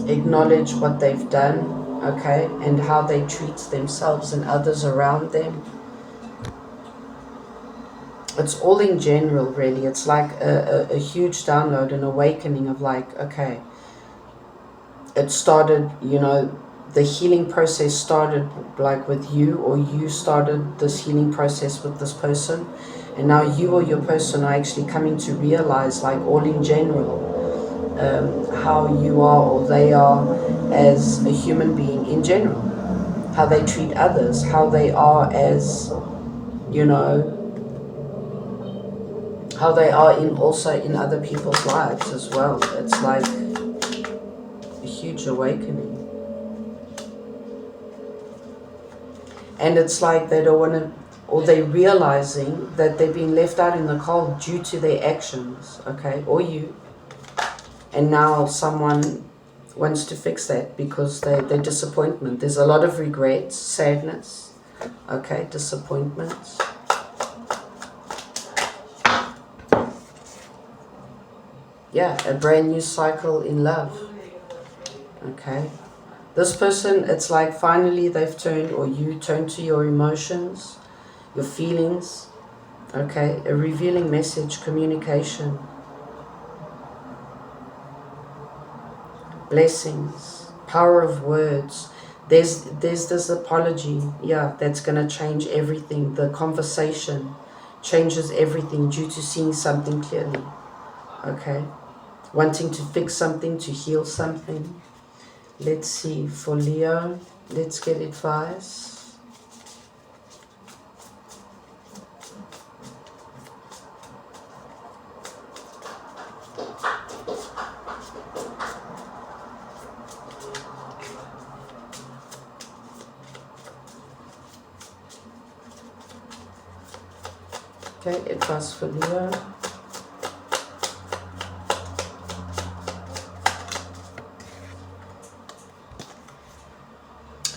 Acknowledge what they've done. Okay. And how they treat themselves and others around them. It's all in general, really. It's like a huge download, an awakening of like, okay, it started, the healing process started like with you, or you started this healing process with this person, and now you or your person are actually coming to realize, like all in general, how you are or they are as a human being in general, how they treat others, how they are as, how they are also in other people's lives as well. It's like a huge awakening. And it's like they don't want to, or they're realizing that they've been left out in the cold due to their actions, okay, or you. And now someone wants to fix that because their disappointment. There's a lot of regrets, sadness, okay, disappointments. Yeah, a brand new cycle in love, okay. This person, it's like finally they've turned, or you turn to your emotions, your feelings, okay, a revealing message, communication, blessings, power of words. There's this apology, yeah, that's going to change everything. The conversation changes everything due to seeing something clearly, okay, wanting to fix something, to heal something. Let's see, for Leo, let's get advice. Okay, advice for Leo.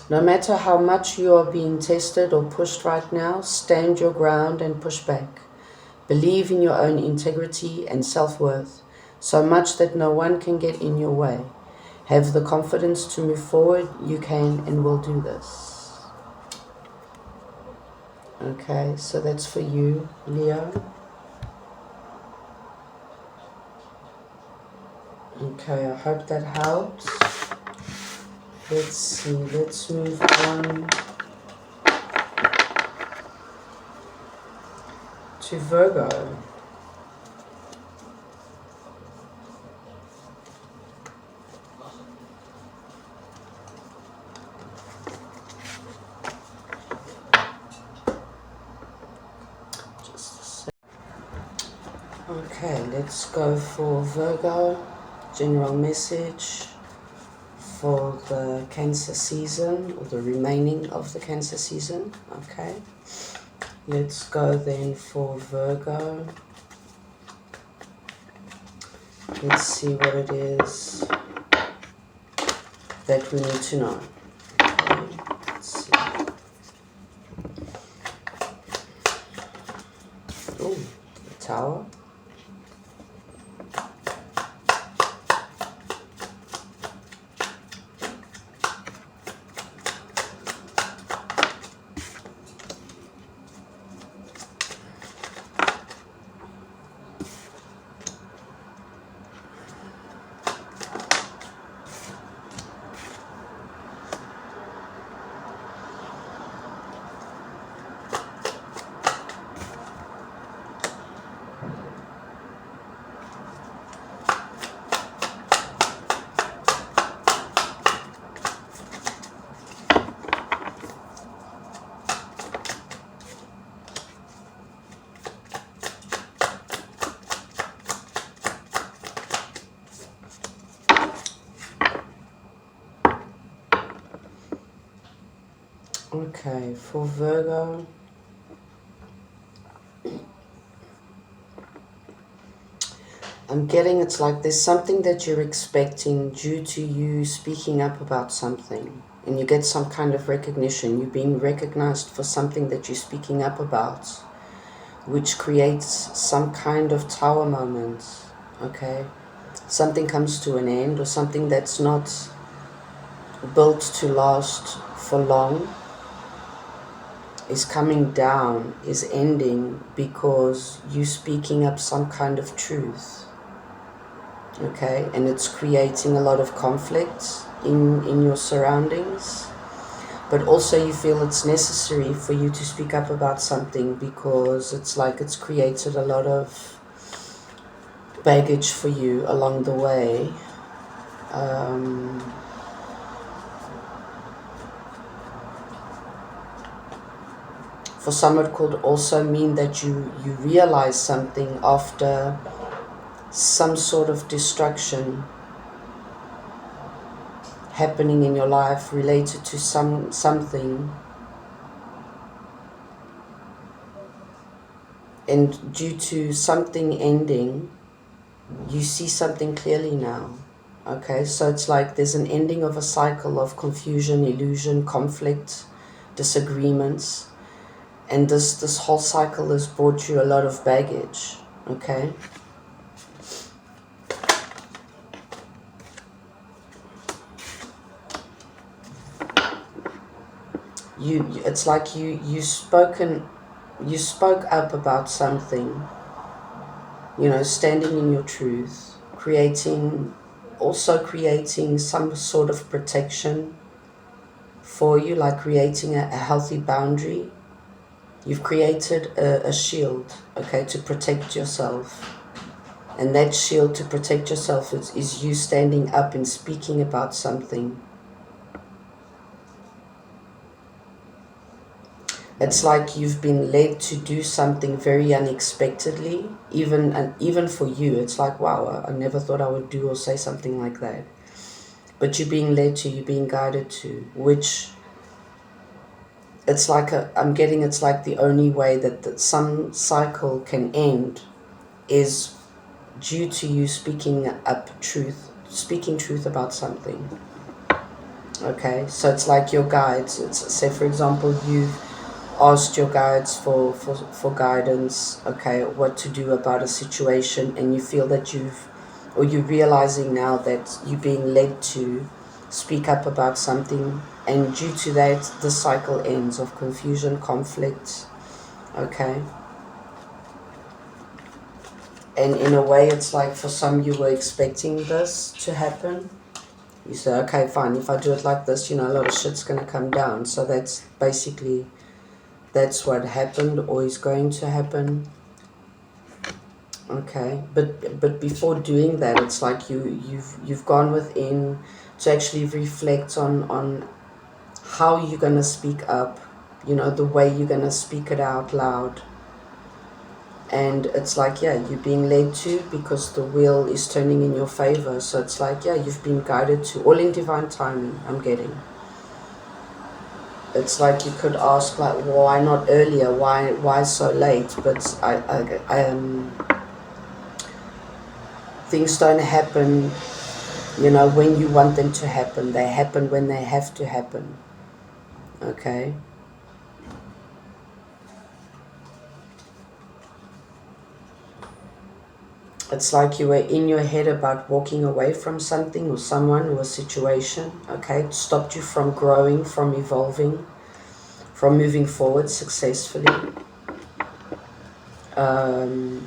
No matter how much you are being tested or pushed right now, stand your ground and push back. Believe in your own integrity and self-worth, so much that no one can get in your way. Have the confidence to move forward. You can and will do this. Okay, so that's for you, Leo. Okay, I hope that helps. Let's see, let's move on to Virgo. Okay, let's go for Virgo, general message for the Cancer season, or the remaining of the Cancer season. Okay, let's go then for Virgo. Let's see what it is that we need to know. Okay, let's see. Oh, the Tower. Okay, for Virgo, I'm getting it's like there's something that you're expecting due to you speaking up about something, and you get some kind of recognition. You're being recognized for something that you're speaking up about, which creates some kind of tower moment. Okay, something comes to an end, or something that's not built to last for long is coming down, is ending because you speaking up some kind of truth. Okay, and it's creating a lot of conflict in your surroundings, but also you feel it's necessary for you to speak up about something because it's like it's created a lot of baggage for you along the way. For some, it could also mean that you realize something after some sort of destruction happening in your life related to something, and due to something ending, you see something clearly now. Okay, so it's like there's an ending of a cycle of confusion, illusion, conflict, disagreements. And this whole cycle has brought you a lot of baggage, okay? It's like you spoke up about something, you know, standing in your truth, creating some sort of protection for you, like creating a healthy boundary. You've created a shield, okay, to protect yourself. And that shield to protect yourself is you standing up and speaking about something. It's like you've been led to do something very unexpectedly, even for you. It's like, wow, I never thought I would do or say something like that. But you're being led to, you're being guided to, which it's like it's like the only way that some cycle can end is due to you speaking truth about something. Okay, so it's like your guides. It's, say for example, you've asked your guides for guidance, okay, what to do about a situation, and you feel that you're realizing now that you're being led to speak up about something, and due to that the cycle ends of confusion, conflict, okay. And in a way it's like for some you were expecting this to happen. You say, okay, fine, if I do it like this, you know, a lot of shit's going to come down. So that's basically, that's what happened or is going to happen. Okay, but before doing that, it's like you've gone within to actually reflect on how you're going to speak up, you know, the way you're going to speak it out loud. And it's like, yeah, you're being led to, because the wheel is turning in your favor. So it's like, yeah, you've been guided to, all in divine timing, I'm getting. It's like you could ask, like, why not earlier? Why so late? But things don't happen, you know, when you want them to happen. They happen when they have to happen. Okay? It's like you were in your head about walking away from something or someone or a situation. Okay? It stopped you from growing, from evolving, from moving forward successfully.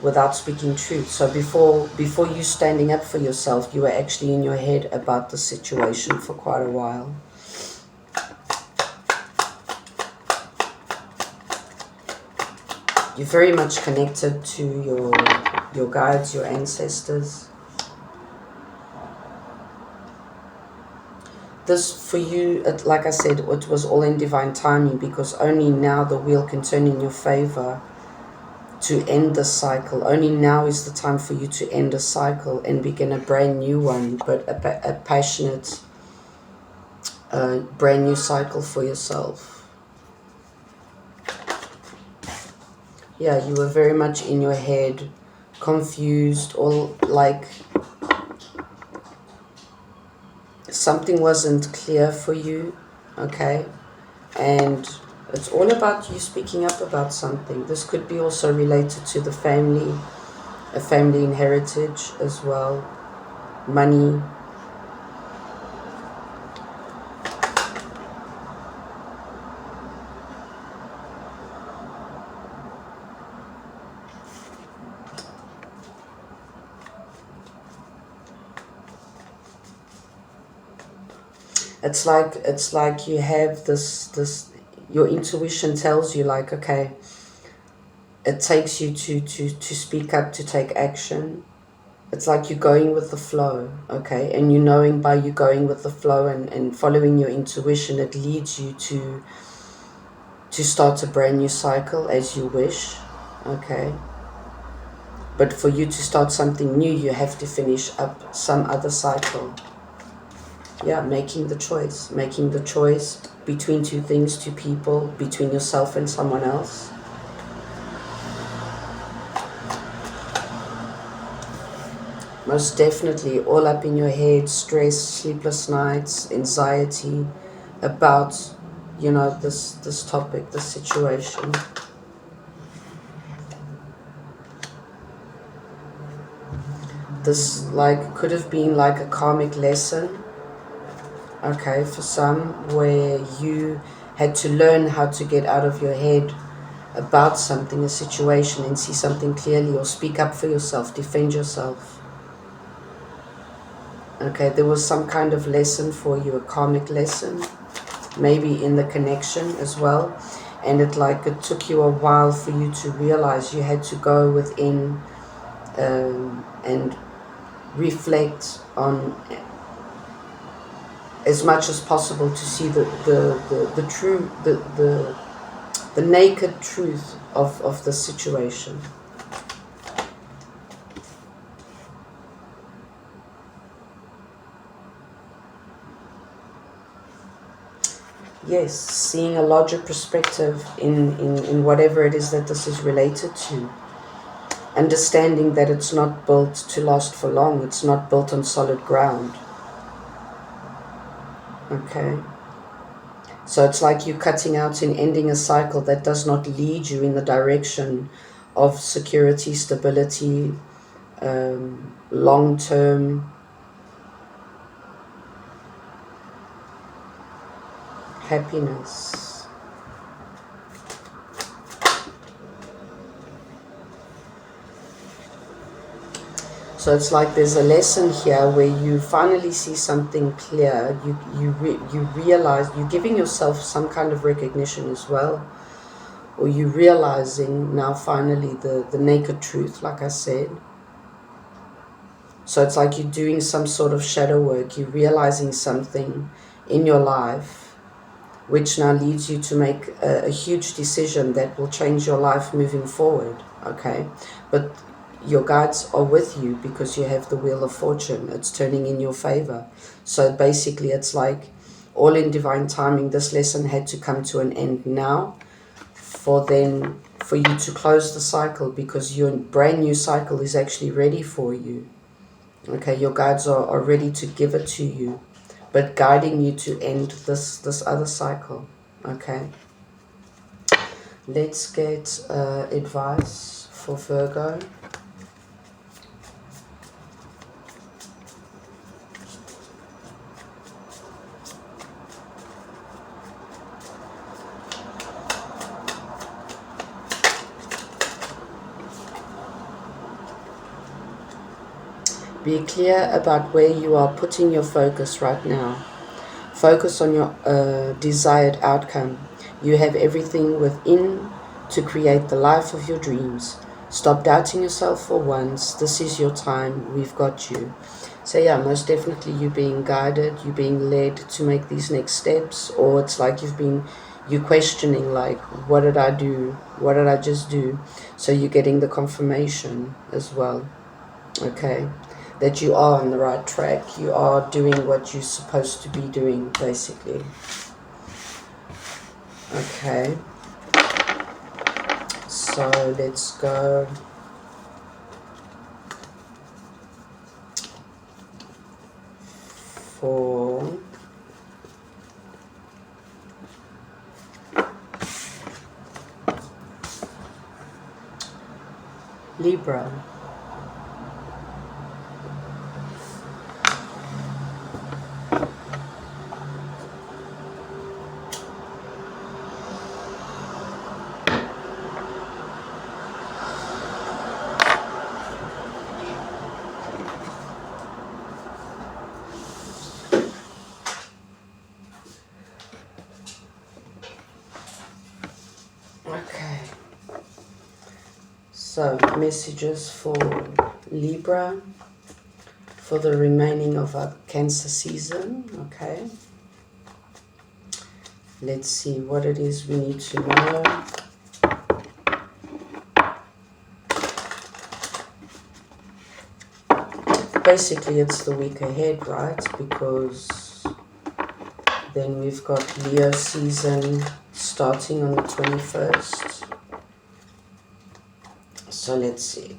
Without speaking truth. So before you standing up for yourself, you were actually in your head about the situation for quite a while. You're very much connected to your guides, your ancestors. This, for you, like I said, it was all in divine timing, because only now the wheel can turn in your favor to end the cycle. Only now is the time for you to end a cycle and begin a brand new one, but a passionate, brand new cycle for yourself. Yeah, you were very much in your head, confused, or like something wasn't clear for you, okay? And it's all about you speaking up about something. This could be also related to the family, a family in heritage as well, money. It's like you have this your intuition tells you, like, okay, it takes you to speak up, to take action. It's like you're going with the flow, okay? And you knowing by you going with the flow and following your intuition, it leads you to start a brand new cycle as you wish, okay? But for you to start something new, you have to finish up some other cycle. Yeah, making the choice between two things, two people, between yourself and someone else. Most definitely, all up in your head, stress, sleepless nights, anxiety about, you know, this topic, this situation. This, like, could have been like a karmic lesson, okay, for some, where you had to learn how to get out of your head about something, a situation, and see something clearly, or speak up for yourself, defend yourself. Okay, there was some kind of lesson for you, a karmic lesson, maybe in the connection as well. And it took you a while for you to realize you had to go within and reflect on as much as possible to see the true, the naked truth of the situation. Yes, seeing a larger perspective in whatever it is that this is related to. Understanding that it's not built to last for long. It's not built on solid ground. Okay. So it's like you cutting out and ending a cycle that does not lead you in the direction of security, stability, long-term happiness. So it's like there's a lesson here where you finally see something clear. You realize, you're giving yourself some kind of recognition as well, or you're realizing now finally the naked truth, like I said. So it's like you're doing some sort of shadow work. You're realizing something in your life which now leads you to make a huge decision that will change your life moving forward, okay? But your guides are with you because you have the Wheel of Fortune. It's turning in your favor. So basically it's like all in divine timing. This lesson had to come to an end now for you to close the cycle, because your brand new cycle is actually ready for you. Okay, your guides are ready to give it to you, but guiding you to end this other cycle. Okay, let's get advice for Virgo. Be clear about where you are putting your focus right now. Focus on your desired outcome. You have everything within to create the life of your dreams. Stop doubting yourself for once. This is your time. We've got you. So yeah, most definitely you're being guided. You're being led to make these next steps. Or it's like you're questioning, like, what did I do? What did I just do? So you're getting the confirmation as well. Okay, that you are on the right track. You are doing what you're supposed to be doing, basically. Okay, so let's go for Libra. Okay, so messages for Libra for the remaining of our Cancer season. Okay, let's see what it is we need to know. Basically it's the week ahead, right? Because then we've got Leo season starting on the 21st. So let's see.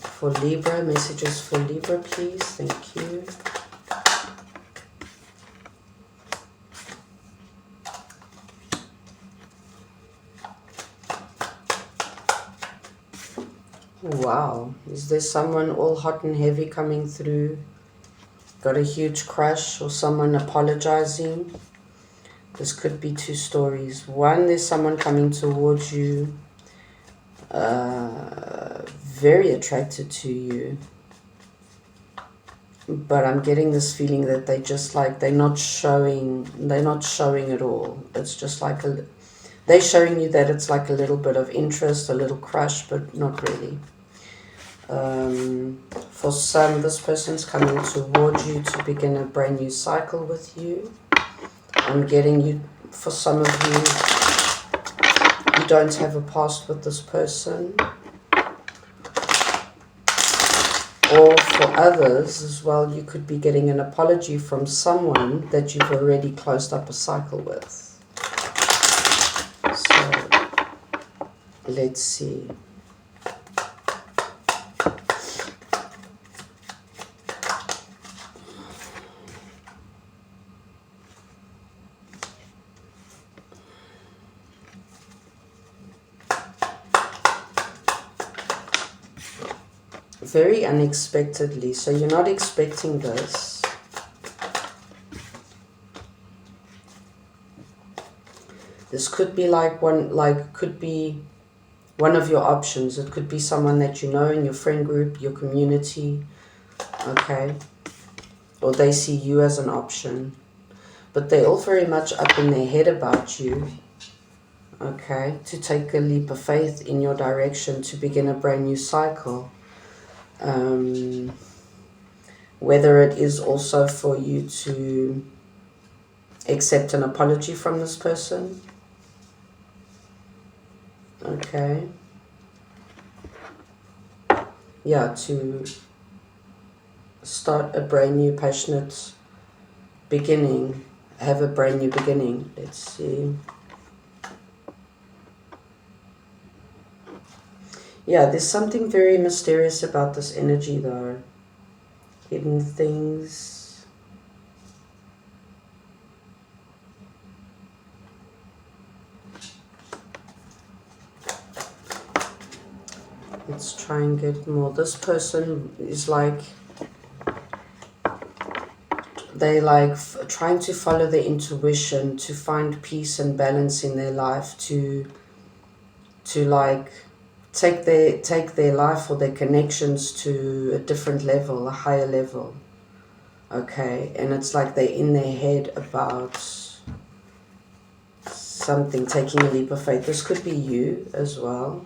For Libra, messages for Libra, please. Thank you. Wow. Is there someone all hot and heavy coming through? Got a huge crush or someone apologizing? This could be two stories. One, there's someone coming towards you, very attracted to you. But I'm getting this feeling that they just like, they're not showing at all. It's just like they're showing you that it's like a little bit of interest, a little crush, but not really. For some, this person's coming towards you to begin a brand new cycle with you. I'm getting you, for some of you don't have a past with this person. Or for others as well, you could be getting an apology from someone that you've already closed up a cycle with. So, let's see. Very unexpectedly, so you're not expecting this. This could be could be one of your options. It could be someone that you know in your friend group, your community, okay? Or they see you as an option. But they're all very much up in their head about you, okay? To take a leap of faith in your direction to begin a brand new cycle. Whether it is also for you to accept an apology from this person. Okay. Yeah, to start a brand new passionate beginning, have a brand new beginning. Let's see. Yeah, there's something very mysterious about this energy though. Hidden things. Let's try and get more. This person is like, they like trying to follow their intuition, to find peace and balance in their life, to like take their life or their connections to a different level, a higher level. Okay, and it's like they're in their head about something, taking a leap of faith. This could be you as well.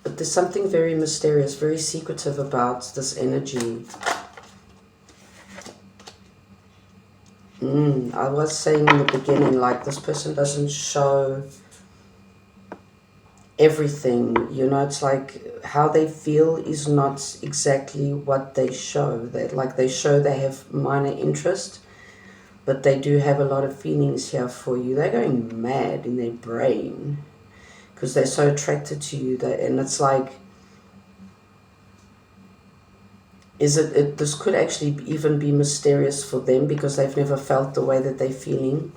But there's something very mysterious, very secretive about this energy. I was saying in the beginning, like, this person doesn't show everything, you know. It's like how they feel is not exactly what they show. They show they have minor interest, but they do have a lot of feelings here for you. They're going mad in their brain because they're so attracted to you. And it's like, this could actually even be mysterious for them because they've never felt the way that they're feeling.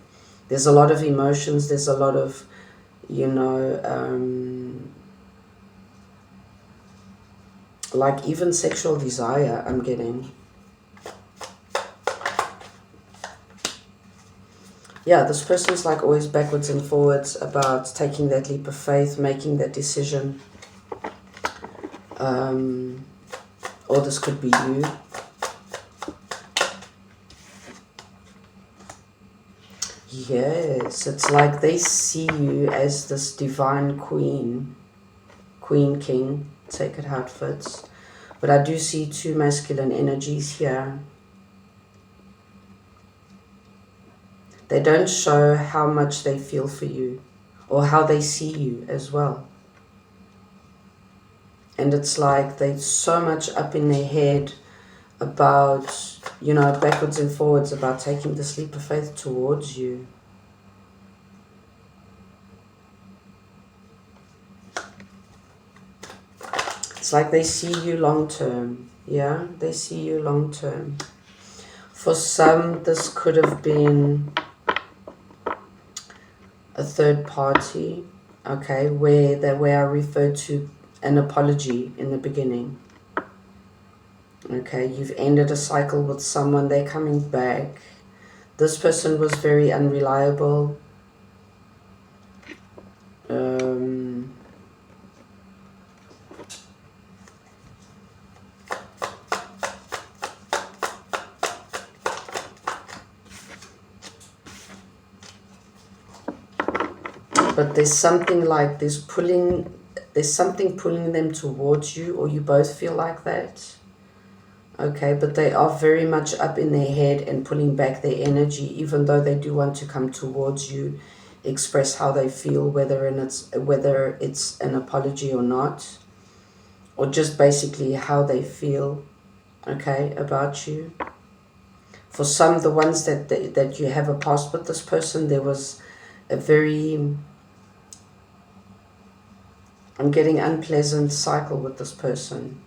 There's a lot of emotions. There's a lot of, you know, like even sexual desire, I'm getting. Yeah, this person's like always backwards and forwards about taking that leap of faith, making that decision. Or this could be you. Yes, it's like they see you as this divine queen, king, take it how it fits. But I do see two masculine energies here. They don't show how much they feel for you or how they see you as well. And it's like they're so much up in their head about, you know, backwards and forwards about taking this leap of faith towards you. It's like they see you long term. Yeah, they see you long term. For some, this could have been a third party, okay, where I referred to an apology in the beginning. Okay, you've ended a cycle with someone, they're coming back. This person was very unreliable. But there's something like there's something pulling them towards you, or you both feel like that. Okay, but they are very much up in their head and pulling back their energy, even though they do want to come towards you, express how they feel, whether it's an apology or not, or just basically how they feel, okay, about you. For some, the ones that you have a past with this person, there was a very, I'm getting unpleasant cycle with this person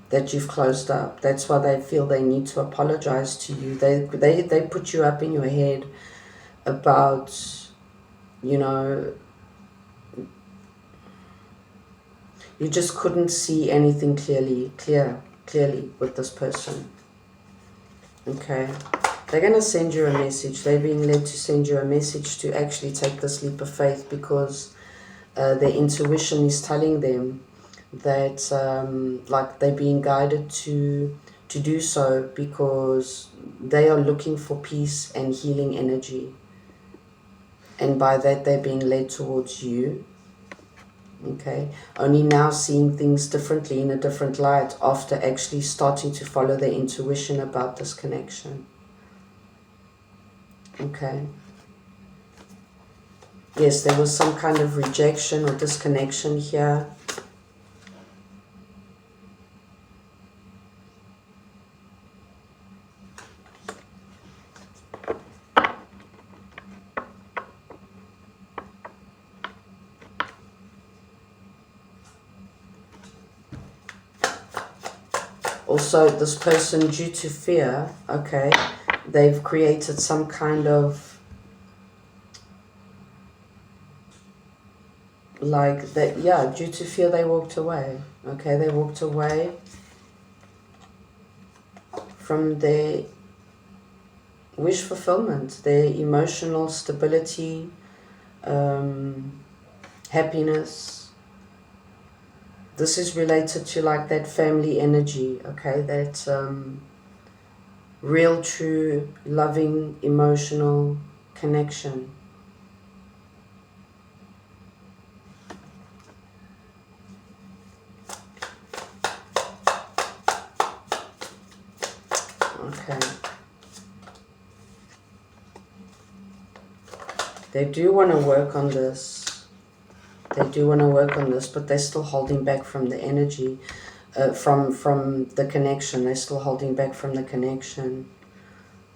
that you've closed up. That's why they feel they need to apologize to you. They put you up in your head about, you know, you just couldn't see anything clearly with this person. Okay, they're going to send you a message. They're being led to send you a message to actually take this leap of faith because their intuition is telling them that like they're being guided to do so because they are looking for peace and healing energy, and by that they're being led towards you Okay, only now seeing things differently, in a different light, after actually starting to follow their intuition about this connection. Okay. Yes, there was some kind of rejection or disconnection here. Also, this person, due to fear, okay, they've created some kind of, like, that, yeah, due to fear they walked away. Okay, they walked away from their wish fulfillment, their emotional stability, happiness. This is related to like that family energy, okay, that real, true, loving, emotional connection. Okay. They do want to work on this. They do want to work on this, but they're still holding back from the energy, from the connection. They're still holding back from the connection.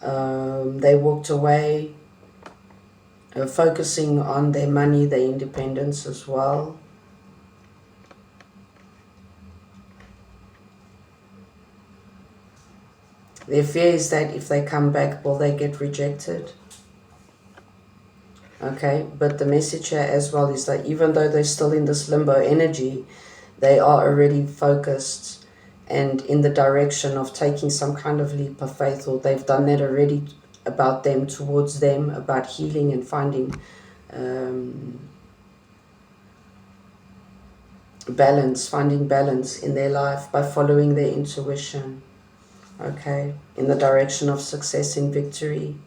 They walked away, focusing on their money, their independence as well. Their fear is that if they come back, will they get rejected? Okay, but the message here as well is that even though they're still in this limbo energy, they are already focused and in the direction of taking some kind of leap of faith, or they've done that already about them, towards them, about healing and finding finding balance in their life by following their intuition, okay, in the direction of success and victory.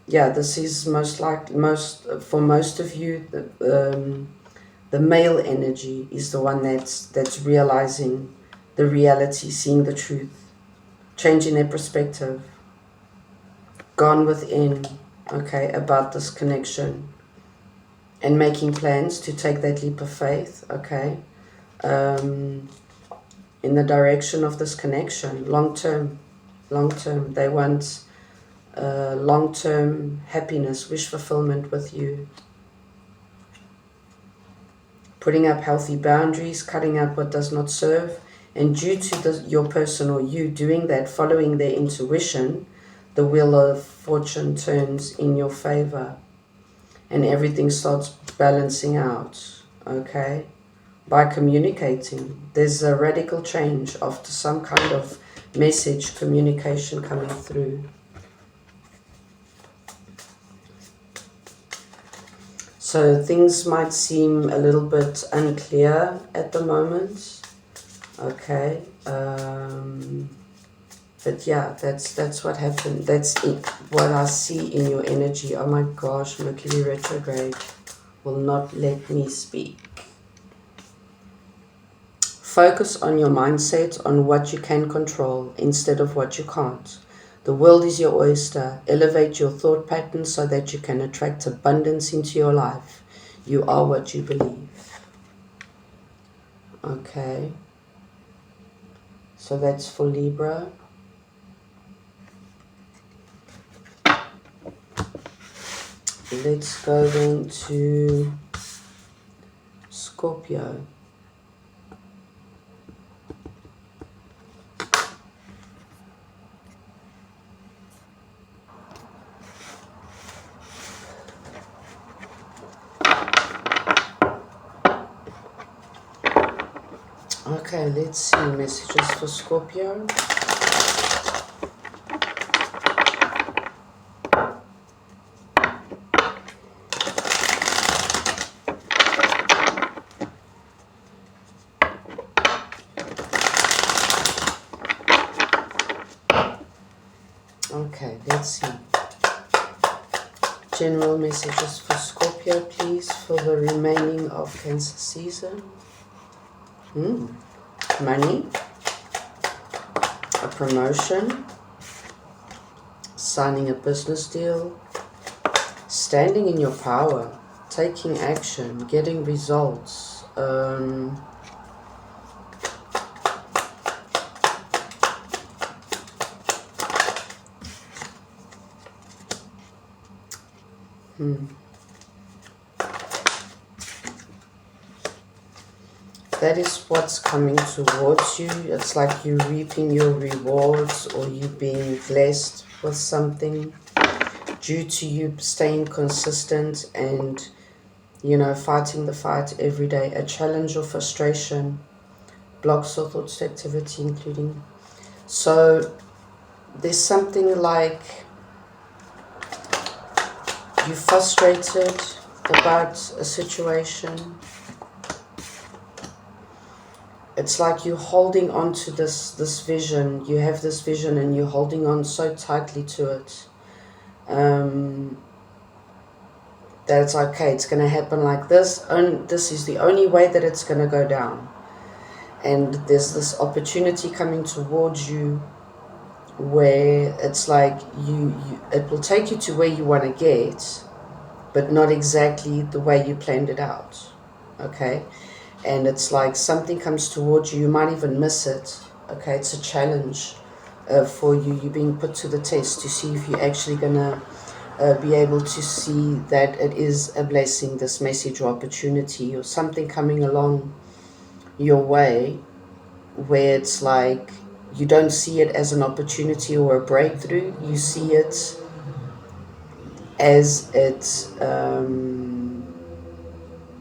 Yeah, this is for most of you, the male energy is the one that's realizing the reality, seeing the truth, changing their perspective, gone within, okay, about this connection, and making plans to take that leap of faith, okay, in the direction of this connection, long term. They want long-term happiness, wish fulfillment with you. Putting up healthy boundaries, cutting out what does not serve. And due to your person or you doing that, following their intuition, the wheel of fortune turns in your favor. And everything starts balancing out, okay? By communicating. There's a radical change after some kind of message, communication coming through. So things might seem a little bit unclear at the moment, okay, but yeah, that's what happened. That's what I see in your energy. Oh my gosh, Mercury retrograde will not let me speak. Focus on your mindset, on what you can control instead of what you can't. The world is your oyster. Elevate your thought patterns so that you can attract abundance into your life. You are what you believe. Okay. So that's for Libra. Let's go then to Scorpio. Okay, let's see messages for Scorpio. Okay, let's see. General messages for Scorpio. Scorpio, please, for the remaining of Cancer season. Money, a promotion, signing a business deal, standing in your power, taking action, getting results. That is what's coming towards you. It's like you're reaping your rewards, or you being blessed with something due to you staying consistent and, you know, fighting the fight every day. A challenge or frustration blocks or thoughts activity, including. So there's something like you're frustrated about a situation. It's like you're holding on to this vision. You have this vision and you're holding on so tightly to it. That it's okay, it's going to happen like this. And this is the only way that it's going to go down. And there's this opportunity coming towards you where it's like it will take you to where you want to get, but not exactly the way you planned it out. Okay? And it's like something comes towards you, you might even miss it. Okay, it's a challenge for you. You're being put to the test to see if you're actually going to be able to see that it is a blessing, this message or opportunity or something coming along your way where it's like you don't see it as an opportunity or a breakthrough. You see it as it's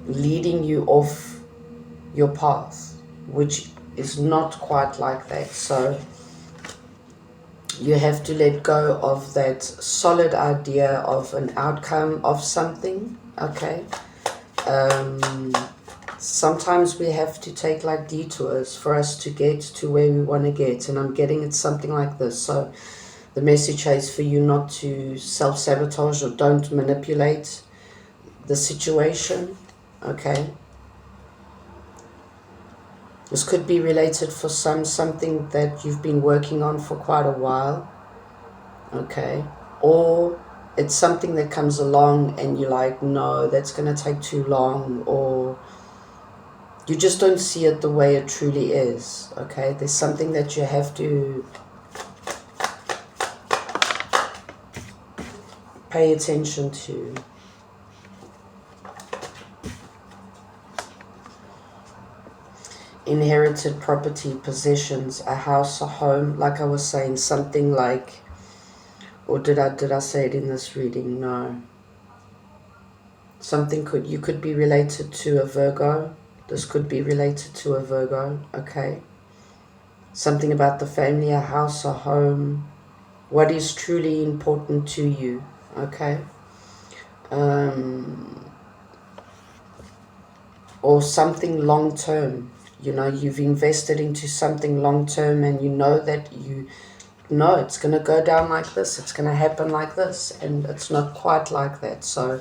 leading you off your path, which is not quite like that. So you have to let go of that solid idea of an outcome of something. Okay, sometimes we have to take like detours for us to get to where we want to get, and I'm getting it something like this. So the message is for you not to self-sabotage or don't manipulate the situation. Okay, this could be related for something that you've been working on for quite a while, okay? Or it's something that comes along and you're like, no, that's going to take too long, or you just don't see it the way it truly is, okay? There's something that you have to pay attention to. Inherited property, possessions, a house, a home, like I was saying, something like, or did I say it in this reading? No. Something you could be related to a Virgo. This could be related to a Virgo, okay? Something about the family, a house, a home, what is truly important to you, okay? Or something long term. You know, you've invested into something long term and you know that it's going to go down like this, it's going to happen like this, and it's not quite like that. So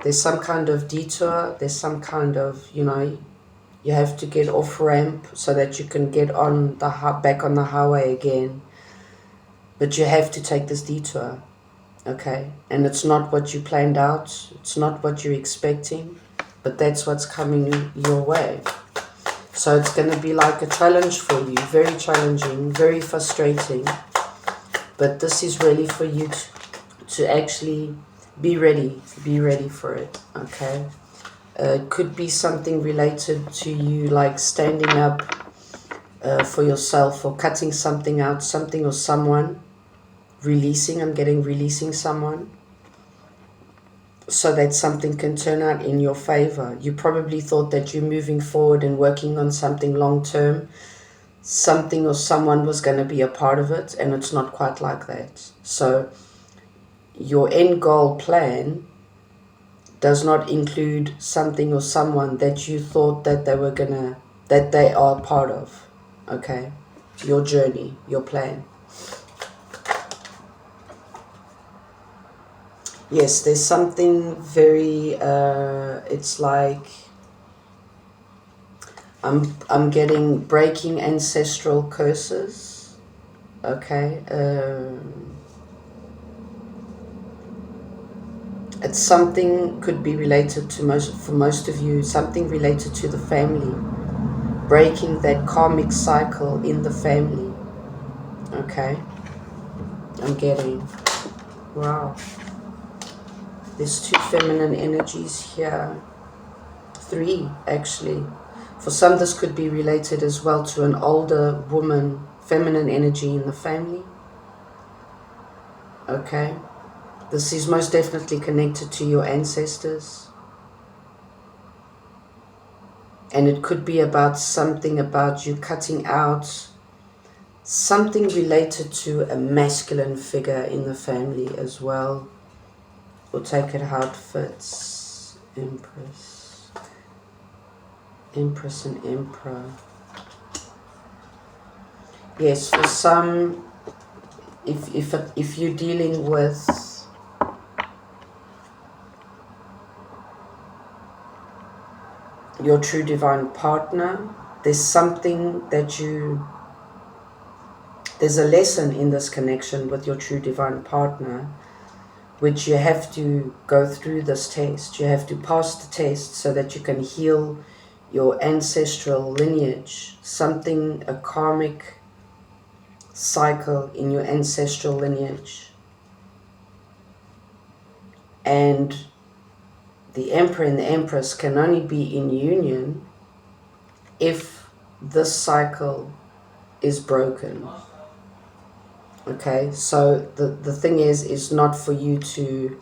there's some kind of detour, there's some kind of, you know, you have to get off ramp so that you can get on back on the highway again. But you have to take this detour, okay? And it's not what you planned out, it's not what you're expecting, but that's what's coming your way. So it's going to be like a challenge for you, very challenging, very frustrating. But this is really for you to actually be ready for it, okay? It could be something related to you, like standing up for yourself, or cutting something out, something or someone, releasing someone, so that something can turn out in your favor. You probably thought that you're moving forward and working on something long term. Something or someone was going to be a part of it, and it's not quite like that. So your end goal plan does not include something or someone that you thought that they are part of, okay? Your journey, your plan. Yes, there's something very, it's like, I'm getting breaking ancestral curses, okay? It's something could be related to for most of you, something related to the family, breaking that karmic cycle in the family, okay? I'm getting, wow. There's 2 feminine energies here. 3, actually. For some, this could be related as well to an older woman, feminine energy in the family. Okay. This is most definitely connected to your ancestors. And it could be about something about you cutting out something related to a masculine figure in the family as well. We'll take it how it fits. Empress and Emperor. Yes, for some, if you're dealing with your true divine partner, there's something that there's a lesson in this connection with your true divine partner, which you have to go through this test. You have to pass the test so that you can heal your ancestral lineage, something, a karmic cycle in your ancestral lineage. And the Emperor and the Empress can only be in union if this cycle is broken. Okay, so the thing is not for you to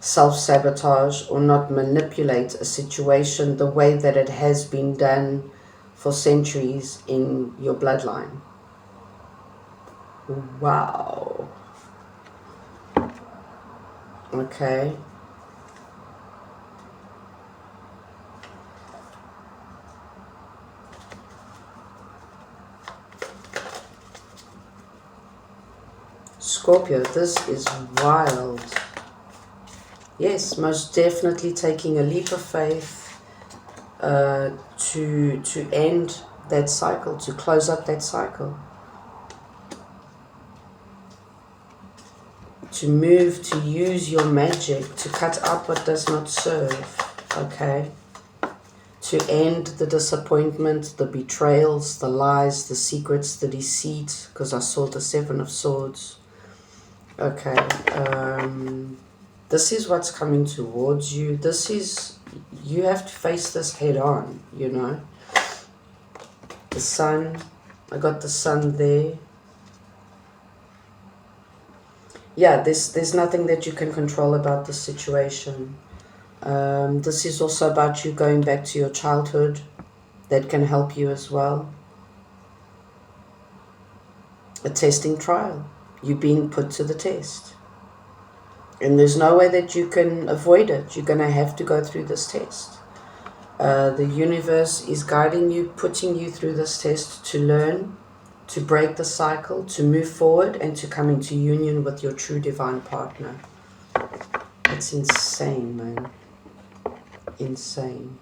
self-sabotage or not manipulate a situation the way that it has been done for centuries in your bloodline. Wow. Okay. Scorpio, this is wild. Yes, most definitely taking a leap of faith to end that cycle, to close up that cycle. To move, to use your magic, to cut out what does not serve, okay? To end the disappointment, the betrayals, the lies, the secrets, the deceit, because I saw the 7 of Swords. Okay, this is what's coming towards you. This is, you have to face this head on, you know. The Sun, I got the Sun there. Yeah, there's nothing that you can control about the situation. This is also about you going back to your childhood. That can help you as well. A testing trial. You're being put to the test. And there's no way that you can avoid it. You're going to have to go through this test. The universe is guiding you, putting you through this test to learn, to break the cycle, to move forward, and to come into union with your true divine partner. It's insane, man. Insane.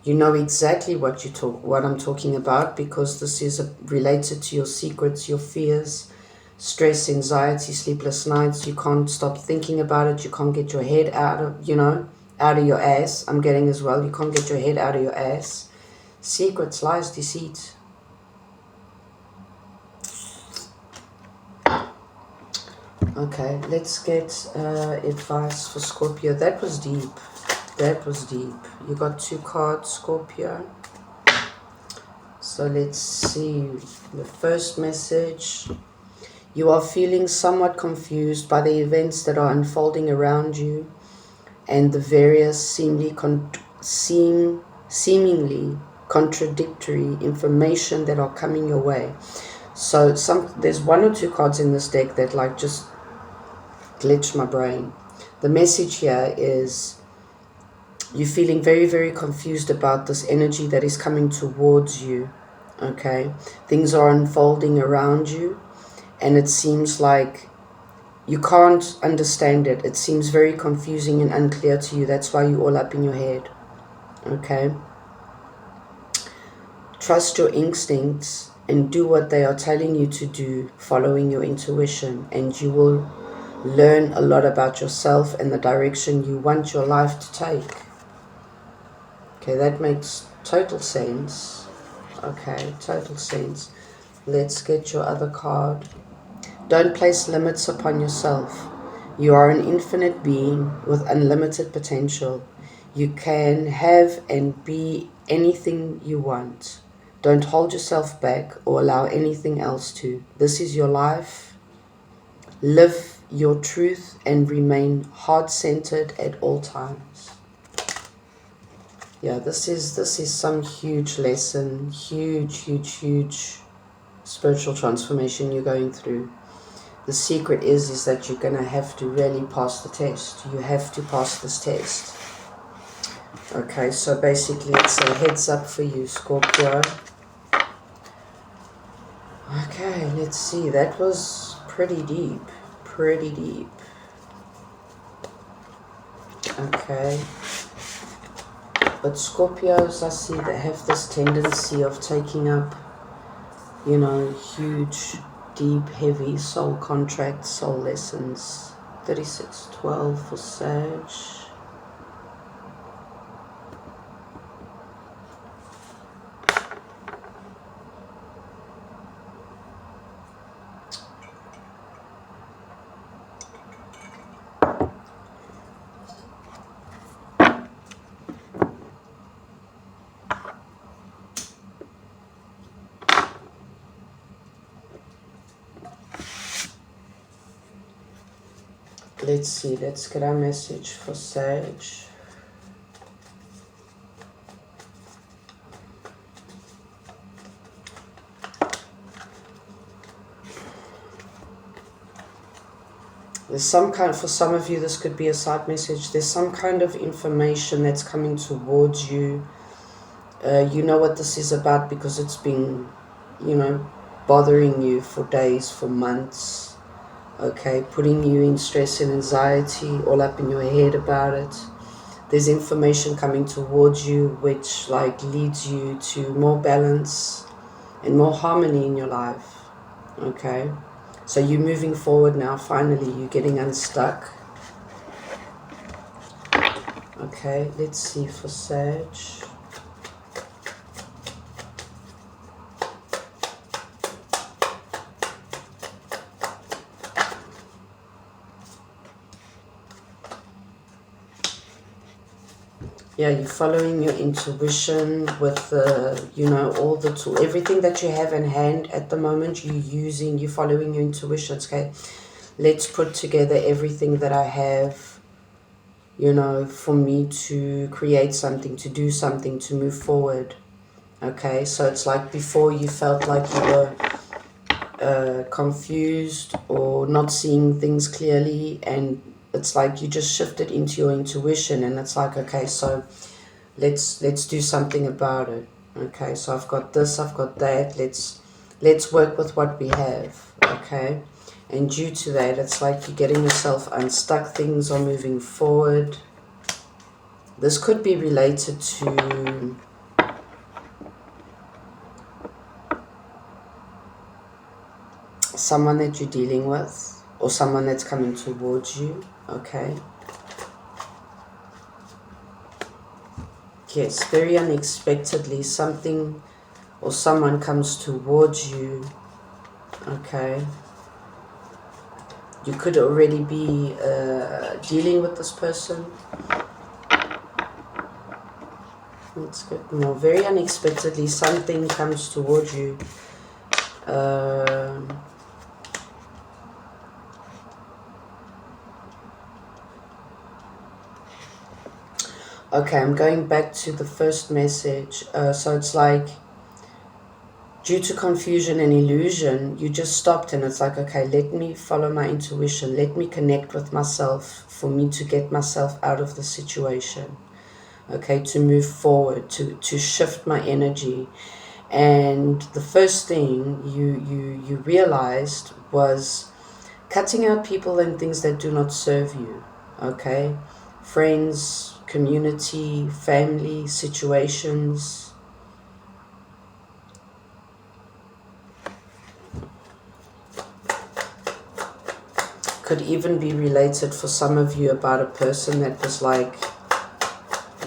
You know exactly what I'm talking about, because this is related to your secrets, your fears, stress, anxiety, sleepless nights. You can't stop thinking about it. You can't get your head out of, out of your ass. I'm getting as well. You can't get your head out of your ass. Secrets, lies, deceit. Okay, let's get advice for Scorpio. That was deep. That was deep. You got 2 cards, Scorpio. So let's see. The first message. You are feeling somewhat confused by the events that are unfolding around you and the various seemingly contradictory information that are coming your way. So there's 1 or 2 cards in this deck that like just glitch my brain. The message here is you're feeling very, very confused about this energy that is coming towards you, okay? Things are unfolding around you, and it seems like You can't understand it. It seems very confusing and unclear to you. That's why you're all up in your head. Okay? Trust your instincts and do what they are telling you to do, following your intuition, and you will learn a lot about yourself and the direction you want your life to take. Okay, that makes total sense. Okay, total sense. Let's get your other card. Don't place limits upon yourself. You are an infinite being with unlimited potential. You can have and be anything you want. Don't hold yourself back or allow anything else to. This is your life. Live your truth and remain heart-centered at all times. Yeah, this is some huge lesson, huge spiritual transformation you're going through. The secret is that you're going to have to really pass the test. You have to pass this test. Okay, so basically it's a heads up for you, Scorpio. Okay, let's see. That was pretty deep. Pretty deep. Okay. But Scorpios, I see, they have this tendency of taking up, you know, huge, deep, heavy soul contracts, soul lessons. 3612 for Sag. Let's see, let's get our message for Sag. There's some kind, for some of you this could be a side message, there's some kind of information that's coming towards you. You know what this is about because it's been, you know, bothering you for days, for months. Okay, putting you in stress and anxiety, all up in your head about it. There's information coming towards you which like leads you to more balance and more harmony in your life. Okay, so you're moving forward now. Finally, you're getting unstuck. Okay, let's see for Sag. Yeah, you're following your intuition with the, you know, all the tool, everything that you have in hand at the moment, you're following your intuition. Okay, let's put together everything that I have, you know, for me to create something, to do something, to move forward. Okay, so it's like before you felt like you were confused or not seeing things clearly, and it's like you just shifted into your intuition, and it's like, okay, so let's do something about it. Okay, so I've got this, I've got that, let's work with what we have. Okay, and due to that, it's like you're getting yourself unstuck, things are moving forward. This could be related to someone that you're dealing with or someone that's coming towards you. Okay, yes, very unexpectedly something or someone comes towards you. Okay, you could already be dealing with this person. Let's get more. Very unexpectedly something comes towards you. Okay, I'm going back to the first message. So it's like, due to confusion and illusion, you just stopped and it's like, okay, let me follow my intuition. Let me connect with myself for me to get myself out of the situation. Okay, to move forward, to shift my energy. And the first thing you realized was Cutting out people and things that do not serve you, okay? Friends, community, family, situations. Could even be related for some of you about a person that was like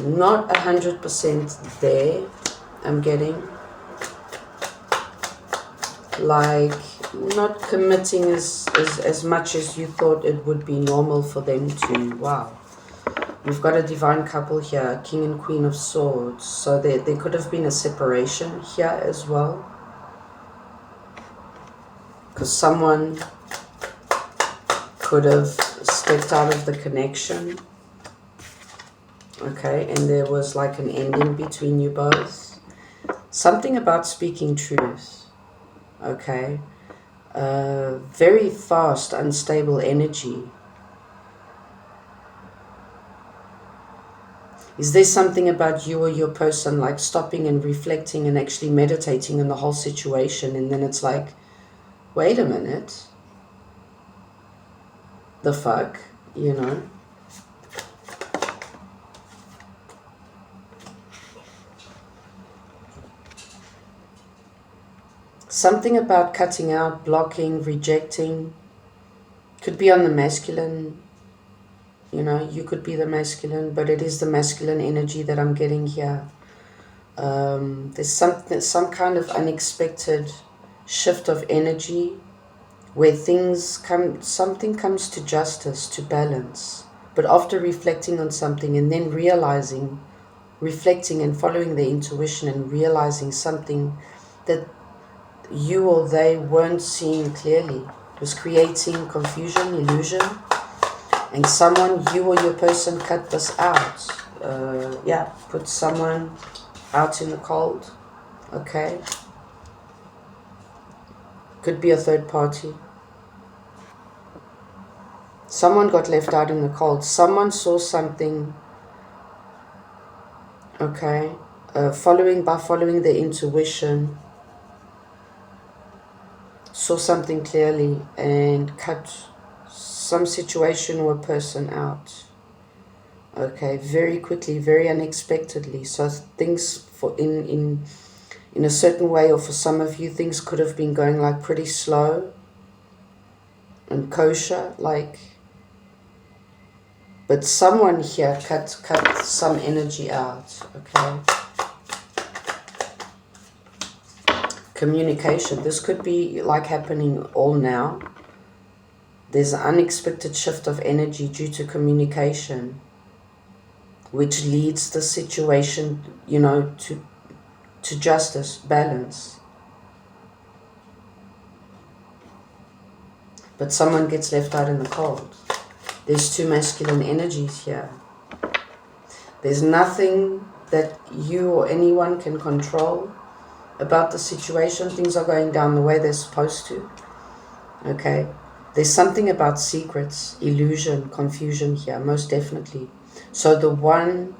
not 100% there, I'm getting. Like not committing as much as you thought it would be normal for them to. Wow. We've got a divine couple here, King and Queen of Swords. So there could have been a separation here as well. Because someone could have stepped out of the connection. Okay, and there was like an ending between you both. Something about speaking truth. Okay. Very fast, unstable energy. Is there something about you or your person like stopping and reflecting and actually meditating on the whole situation, and then it's like, wait a minute, the fuck, you know? Something about cutting out, blocking, rejecting. Could be on the masculine, you know, you could be the masculine, but it is the masculine energy that I'm getting here. There's some kind of unexpected shift of energy where something comes to justice, to balance. But after reflecting on something and then reflecting and following their intuition and realizing something that you or they weren't seeing clearly, it was creating confusion, illusion, and someone, you or your person, cut this out. Put someone out in the cold. Okay. Could be a third party. Someone got left out in the cold. Someone saw something. Okay. Following their intuition, saw something clearly and cut some situation or a person out. Okay, very quickly, very unexpectedly. So things in a certain way, or for some of you, things could have been going like pretty slow and kosher, like. But someone here cut some energy out. Okay. Communication. This could be like happening all now. There's an unexpected shift of energy due to communication, which leads the situation, you know, to justice, balance. But someone gets left out in the cold. There's two masculine energies here. There's nothing that you or anyone can control about the situation. Things are going down the way they're supposed to. Okay. There's something about secrets, illusion, confusion here, most definitely. So the one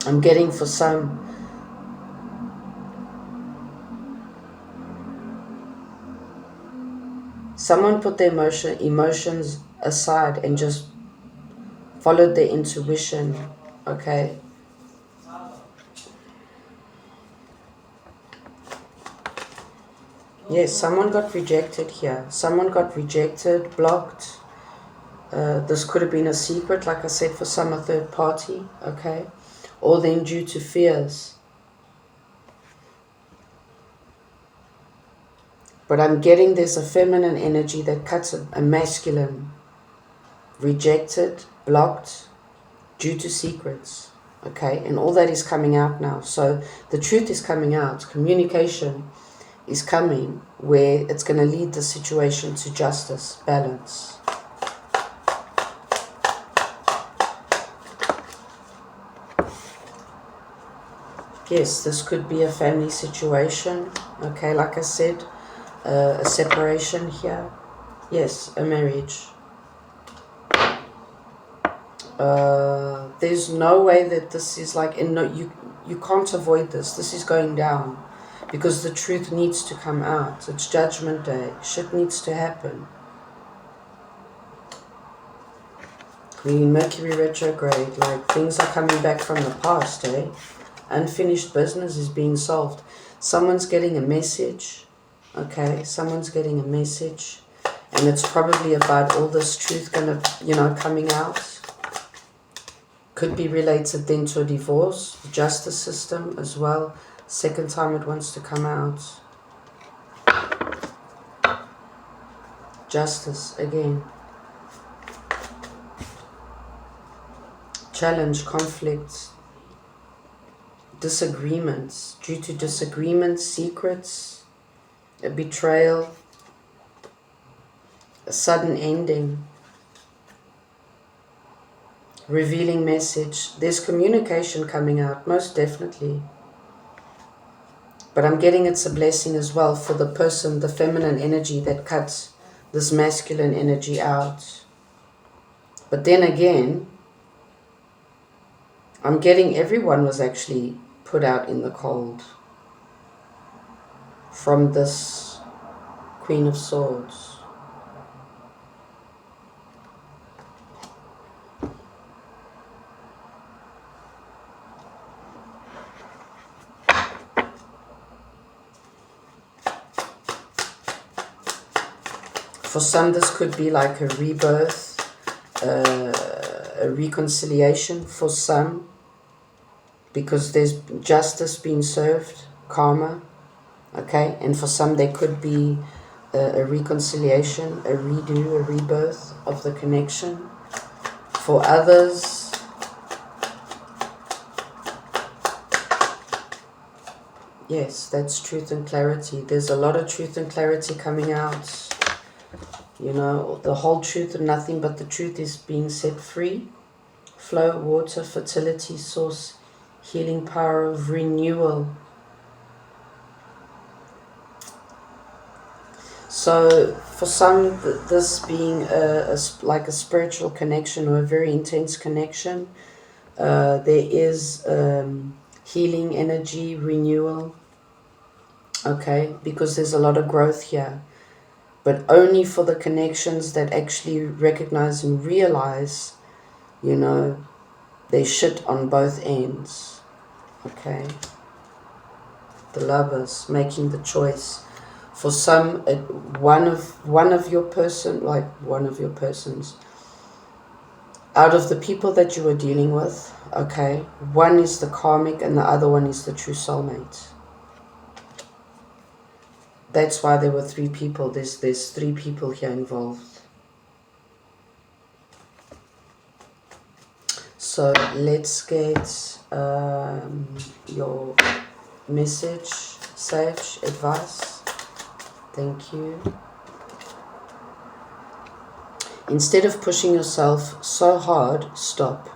I'm getting for some, someone put their emotions aside and just followed their intuition, okay? Yes, someone got rejected here. Someone got rejected, blocked. This could have been a secret, like I said, for some, a third party, okay? Or then due to fears. But I'm getting there's a feminine energy that cuts a masculine. Rejected, blocked, due to secrets, okay? And all that is coming out now. So the truth is coming out. Communication is coming where it's going to lead the situation to justice, balance. Yes, this could be a family situation, okay? Like I said, a separation here. Yes, a marriage. There's no way that this is like, you can't avoid this. This is going down. Because the truth needs to come out. It's Judgment Day. Shit needs to happen. Queen Mercury retrograde, like things are coming back from the past, eh? Unfinished business is being solved. Someone's getting a message, okay? Someone's getting a message, and it's probably about all this truth gonna, you know, coming out. Could be related then to a divorce, the justice system as well. Second time it wants to come out. Justice again. Challenge, conflict, disagreements. Due to disagreements, secrets, a betrayal, a sudden ending, revealing message. There's communication coming out, most definitely. But I'm getting it's a blessing as well for the person, the feminine energy that cuts this masculine energy out. But then again, I'm getting everyone was actually put out in the cold from this Queen of Swords. For some, this could be like a rebirth, a reconciliation for some, because there's justice being served, karma, okay? And for some, there could be a reconciliation, a redo, a rebirth of the connection. For others, yes, that's truth and clarity. There's a lot of truth and clarity coming out. You know, the whole truth and nothing but the truth is being set free. Flow, water, fertility, source, healing power of renewal. So for some, this being like a spiritual connection or a very intense connection, there is healing energy, renewal, okay, because there's a lot of growth here. But only for the connections that actually recognize and realize, you know, they shit on both ends, okay? The lovers making the choice. For some, one of your persons, out of the people that you are dealing with, okay, one is the karmic and the other one is the true soulmate. That's why there were 3 people. There's 3 people here involved. So let's get your message, Sage, advice. Thank you. Instead of pushing yourself so hard, stop.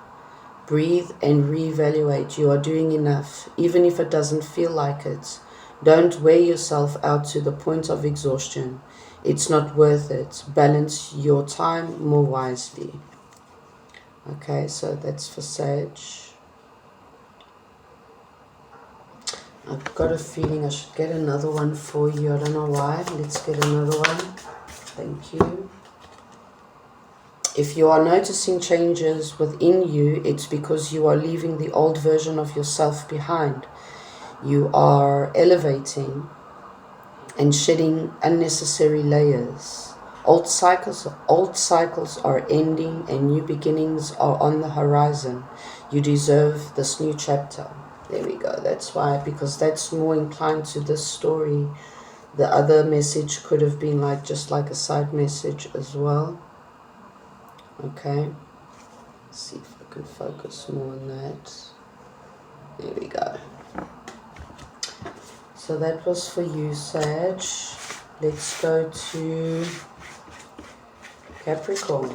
Breathe and reevaluate. You are doing enough, even if it doesn't feel like it. Don't wear yourself out to the point of exhaustion. It's not worth it. Balance your time more wisely. Okay, so that's for Sage. I've got a feeling I should get another one for you. I don't know why. Let's get another one. Thank you. If you are noticing changes within you, it's because you are leaving the old version of yourself behind. You are elevating and shedding unnecessary layers. Old cycles are ending and new beginnings are on the horizon. You deserve this new chapter. There we go. That's why, because that's more inclined to this story. The other message could have been like just like a side message as well. Okay. Let's see if I can focus more on that. There we go. So that was for you, Sag. Let's go to Capricorn.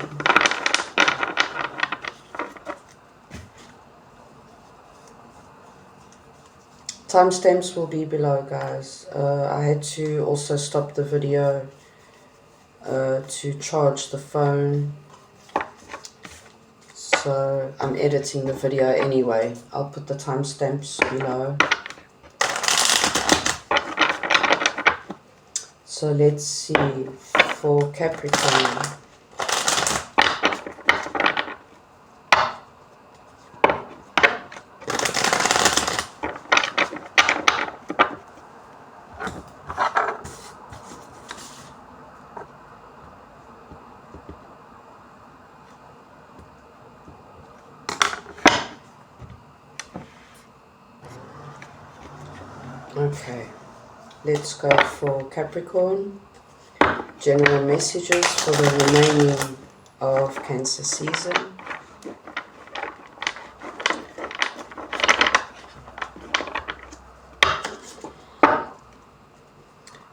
Timestamps will be below, guys. I had to also stop the video to charge the phone. So I'm editing the video anyway. I'll put the timestamps below. So let's see for Capricorn. Okay, let's go for Capricorn. General messages for the remaining of Cancer season.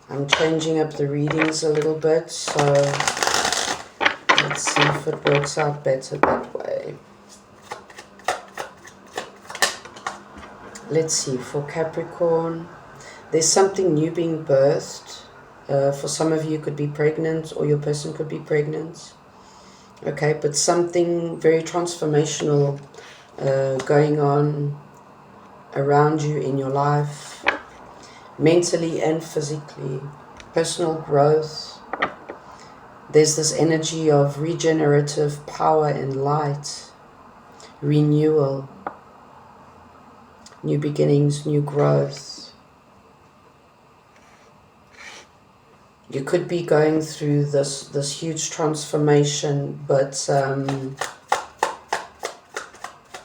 I'm changing up the readings a little bit, so let's see if it works out better that way. Let's see, for Capricorn, there's something new being birthed. For some of you, could be pregnant, or your person could be pregnant. Okay, but something very transformational going on around you in your life, mentally and physically. Personal growth. There's this energy of regenerative power and light, renewal, new beginnings, new growth. You could be going through this huge transformation, but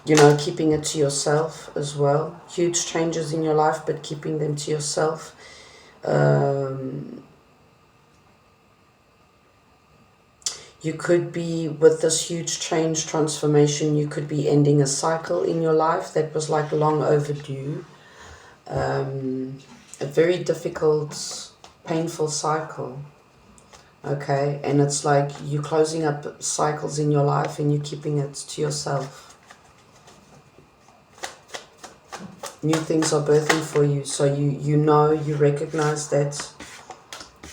you know, keeping it to yourself as well. Huge changes in your life, but keeping them to yourself. You could be, with this huge change, transformation, you could be ending a cycle in your life that was like long overdue. A very difficult, painful cycle. Okay, and it's like you're closing up cycles in your life and you're keeping it to yourself. New things are birthing for you, so you recognize that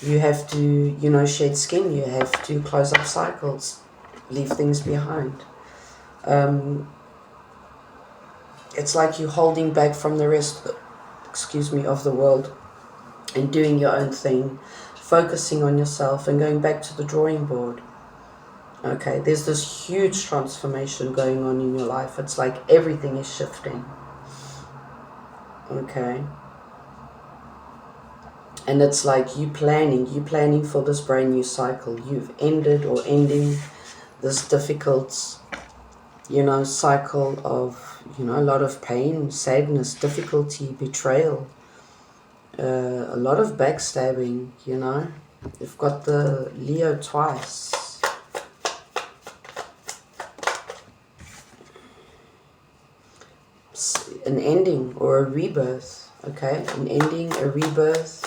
you have to, you know, shed skin, you have to close up cycles, leave things behind. It's like you're holding back from the rest, of the world and doing your own thing, focusing on yourself and going back to the drawing board. Okay, there's this huge transformation going on in your life. It's like everything is shifting. Okay. And it's like you planning for this brand new cycle. You've ended or ending this difficult, you know, cycle of, you know, a lot of pain, sadness, difficulty, betrayal, a lot of backstabbing, you know. You've got the Leo twice. An ending or a rebirth, okay? An ending, a rebirth.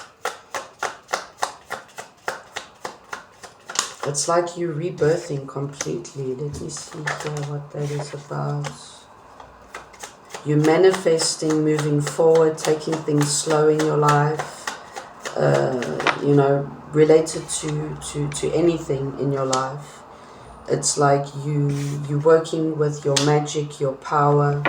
It's like you're rebirthing completely. Let me see here what that is about. You're manifesting, moving forward, taking things slow in your life, you know, related to anything in your life. It's like you're working with your magic, your power,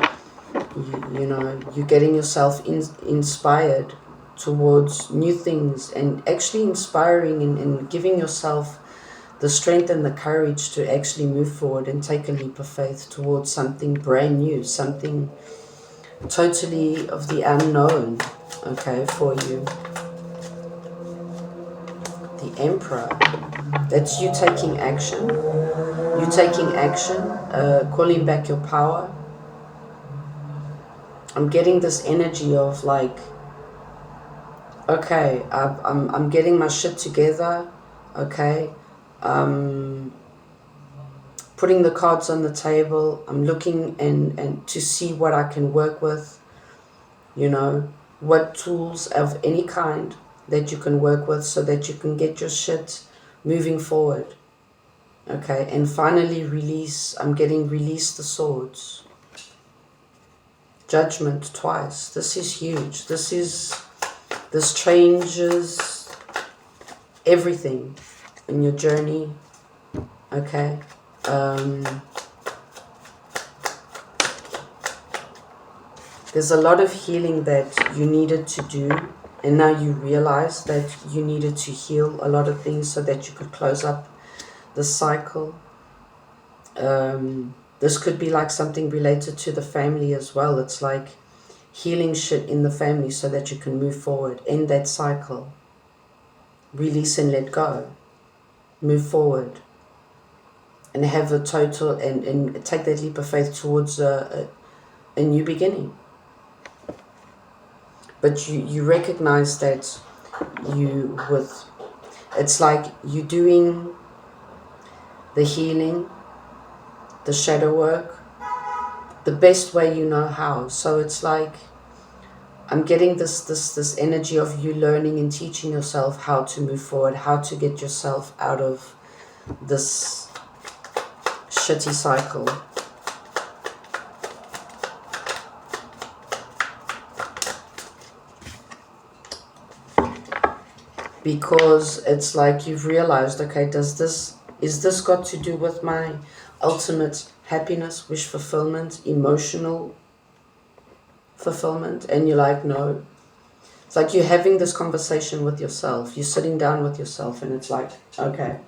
you know, you're getting yourself inspired towards new things, and actually inspiring and giving yourself the strength and the courage to actually move forward and take a leap of faith towards something brand new, something totally of the unknown, okay, for you. The Emperor, that's you taking action. You taking action, calling back your power. I'm getting this energy of like, okay, I'm getting my shit together, okay. Putting the cards on the table. I'm looking and to see what I can work with, you know, what tools of any kind that you can work with so that you can get your shit moving forward. Okay, and finally release. I'm getting release the swords. Judgment twice. This is huge. This changes everything in your journey. Okay. There's a lot of healing that you needed to do and now you realize that you needed to heal a lot of things so that you could close up the cycle. This could be like something related to the family as well. It's like healing shit in the family so that you can move forward, end that cycle, release and let go, move forward, and have a total and take that leap of faith towards a new beginning. But you recognize that it's like you doing the healing, the shadow work, the best way you know how. So it's like, I'm getting this energy of you learning and teaching yourself how to move forward, how to get yourself out of this shitty cycle. Because it's like you've realized, okay, is this got to do with my ultimate happiness, wish fulfillment, emotional fulfillment? And you're like, no. It's like you're having this conversation with yourself. You're sitting down with yourself and it's like, okay,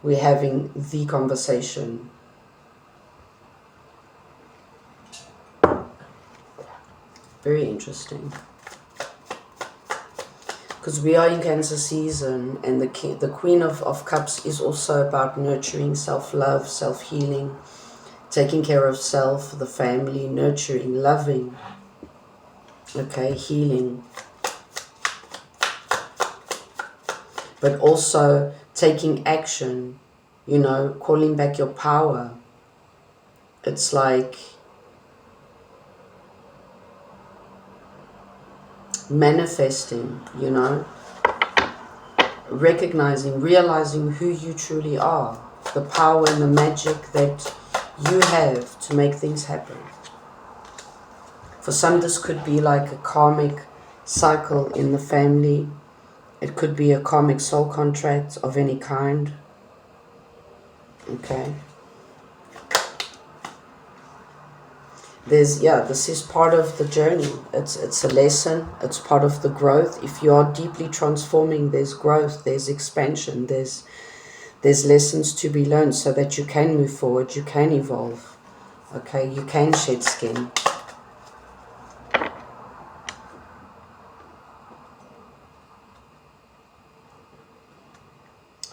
we're having the conversation. Very interesting. Because we are in Cancer season, and the Queen of Cups is also about nurturing, self-love, self-healing, taking care of self, the family, nurturing, loving, okay, healing. But also taking action, you know, calling back your power. It's like manifesting, you know, recognizing, realizing who you truly are, the power and the magic that you have to make things happen. For some, this could be like a karmic cycle in the family. It could be a karmic soul contract of any kind. Okay. This is part of the journey. It's a lesson. It's part of the growth. If you are deeply transforming, there's growth, there's expansion, there's lessons to be learned so that you can move forward, you can evolve. Okay, you can shed skin.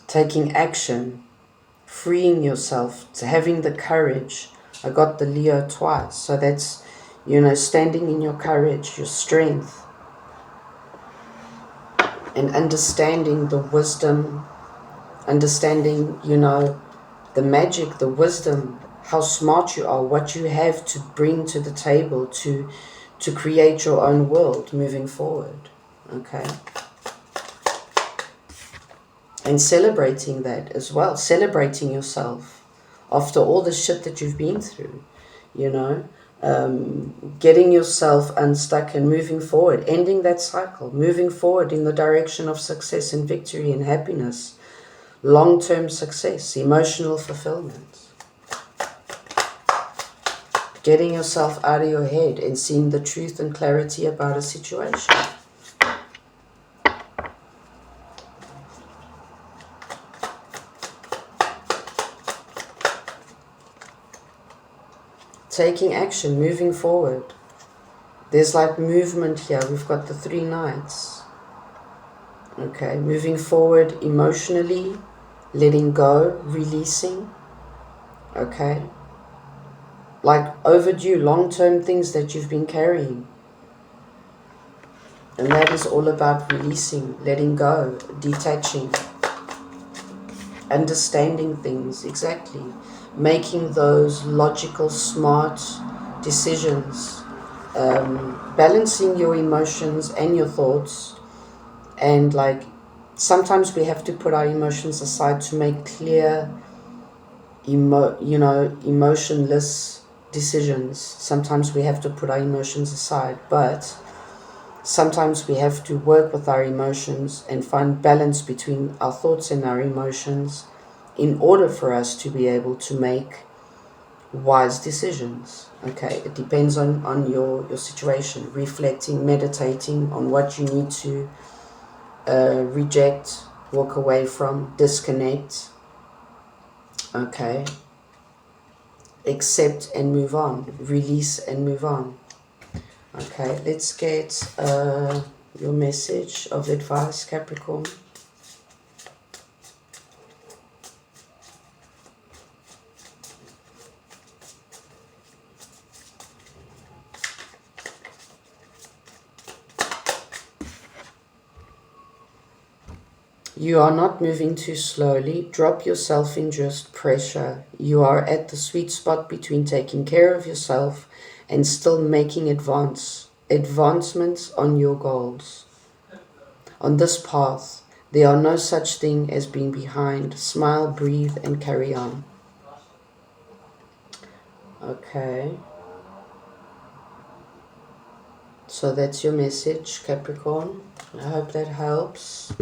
Taking action, freeing yourself, to having the courage. I got the Leo twice, so that's, you know, standing in your courage, your strength, and understanding the wisdom, understanding, you know, the magic, the wisdom, how smart you are, what you have to bring to the table to create your own world moving forward, okay? And celebrating that as well, celebrating yourself after all the shit that you've been through, you know, getting yourself unstuck and moving forward, ending that cycle, moving forward in the direction of success and victory and happiness, long-term success, emotional fulfillment. Getting yourself out of your head and seeing the truth and clarity about a situation. Taking action, moving forward. There's like movement here. We've got the 3 knights. Okay, moving forward emotionally, letting go, releasing. Okay. Like overdue, long-term things that you've been carrying. And that is all about releasing, letting go, detaching, understanding things, exactly. Making those logical, smart decisions, balancing your emotions and your thoughts. And like, sometimes we have to put our emotions aside to make clear, emotionless decisions. Sometimes we have to put our emotions aside, but sometimes we have to work with our emotions and find balance between our thoughts and our emotions in order for us to be able to make wise decisions. Okay, it depends on your situation. Reflecting, meditating on what you need to reject, walk away from, disconnect. Okay, accept and move on, release and move on. Okay, let's get your message of advice, Capricorn. You are not moving too slowly. Drop your self-induced pressure. You are at the sweet spot between taking care of yourself and still making advancements on your goals. On this path, there are no such thing as being behind. Smile, breathe, and carry on. Okay. So that's your message, Capricorn. I hope that helps.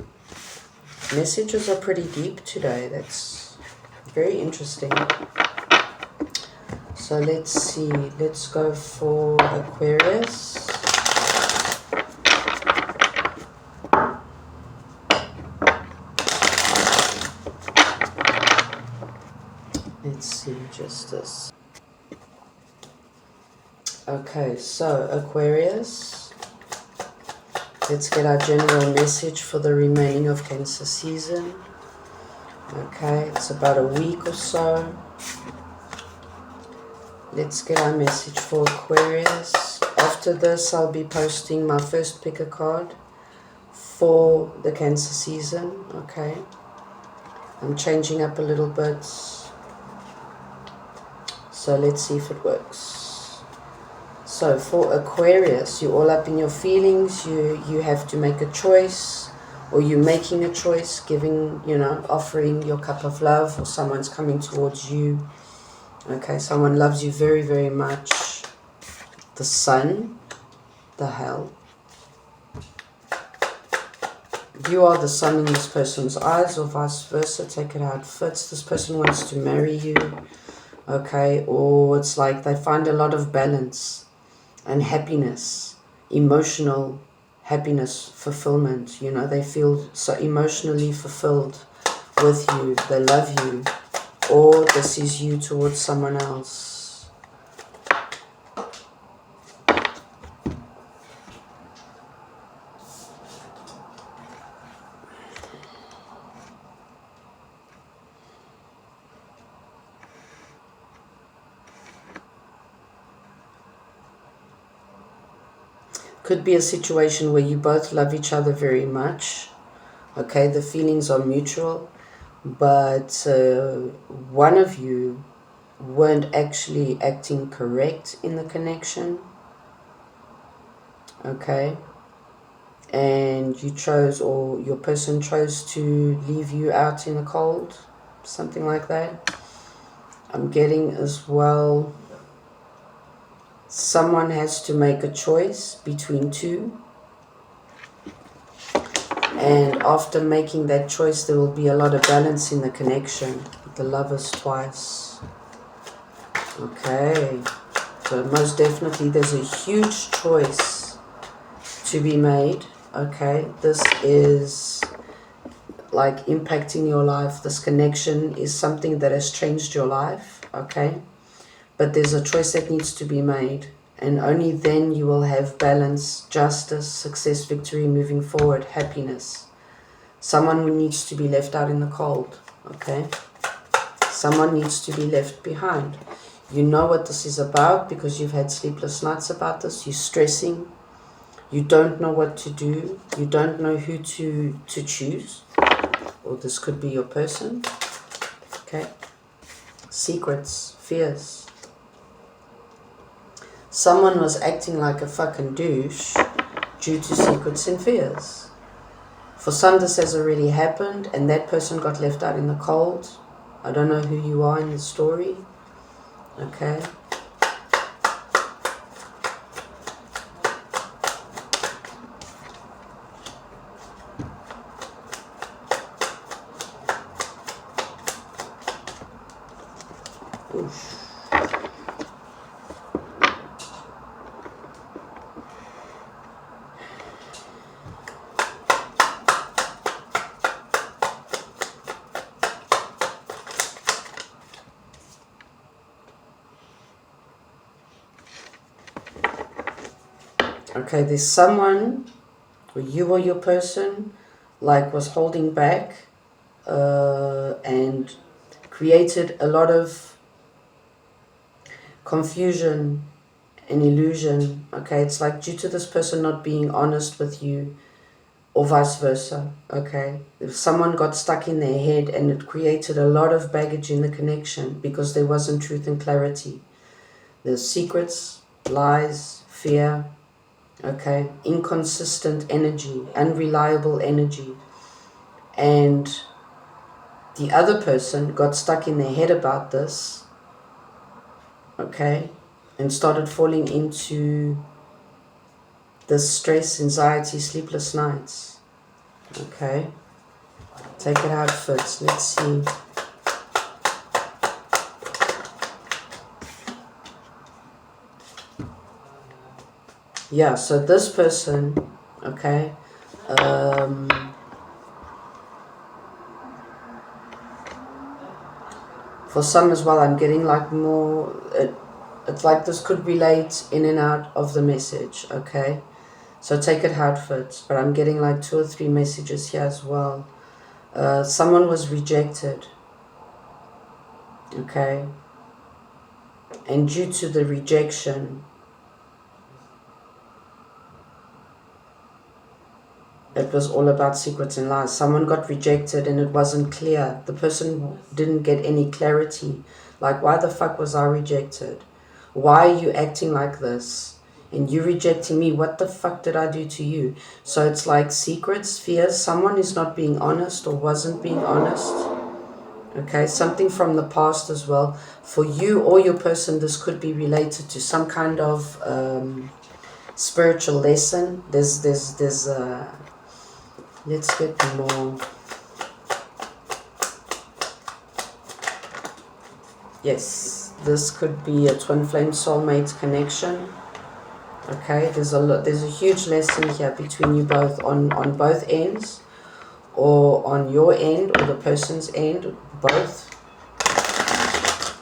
Messages are pretty deep today. That's very interesting. So let's see. Let's go for Aquarius. Let's see, Justice. Okay, so Aquarius. Let's get our general message for the remaining of Cancer season. Okay, it's about a week or so. Let's get our message for Aquarius. After this, I'll be posting my first pick a card for the Cancer season. Okay, I'm changing up a little bit. So let's see if it works. So for Aquarius, you're all up in your feelings. You have to make a choice, or you're making a choice, giving, offering your cup of love, or someone's coming towards you. Okay, someone loves you very, very much. The Sun, the Hell. You are the sun in this person's eyes, or vice versa. Take it how it fits. This person wants to marry you. Okay, or it's like they find a lot of balance and happiness, emotional happiness, fulfillment. They feel so emotionally fulfilled with you. They love you. Or this is you towards someone else. Could be a situation where you both love each other very much. Okay, the feelings are mutual, but one of you weren't actually acting correct in the connection. Okay, and you chose, or your person chose to leave you out in the cold, something like that. I'm getting as well, someone has to make a choice between two. And after making that choice, there will be a lot of balance in the connection. The Lovers twice. Okay. So most definitely there's a huge choice to be made. Okay. This is like impacting your life. This connection is something that has changed your life. Okay. But there's a choice that needs to be made. And only then you will have balance, justice, success, victory, moving forward, happiness. Someone who needs to be left out in the cold, okay? Someone needs to be left behind. You know what this is about because you've had sleepless nights about this. You're stressing. You don't know what to do. You don't know who to choose. Or this could be your person, okay? Secrets, fears. Someone was acting like a fucking douche due to secrets and fears. For some, this has already happened and that person got left out in the cold. I don't know who you are in the story. Okay. Oof. Okay, there's someone, or you or your person, like was holding back and created a lot of confusion and illusion. Okay, it's like due to this person not being honest with you, or vice versa. Okay, if someone got stuck in their head and it created a lot of baggage in the connection because there wasn't truth and clarity. There's secrets, lies, fear, okay, inconsistent energy, unreliable energy. And the other person got stuck in their head about this, okay, and started falling into this stress, anxiety, sleepless nights. Okay, take it out first. Let's see. Yeah, so this person, okay, for some as well, I'm getting like more, it's like this could relate in and out of the message, okay? So take it how it fits, but I'm getting like 2 or 3 messages here as well. Someone was rejected, okay? And due to the rejection, it was all about secrets and lies. Someone got rejected and it wasn't clear. The person didn't get any clarity. Like, why the fuck was I rejected? Why are you acting like this? And you rejecting me, what the fuck did I do to you? So it's like secrets, fears. Someone is not being honest or wasn't being honest. Okay, something from the past as well. For you or your person, this could be related to some kind of spiritual lesson. Let's get more. Yes, this could be a twin flame soulmate connection. Okay, there's a huge lesson here between you both on both ends, or on your end or the person's end, both.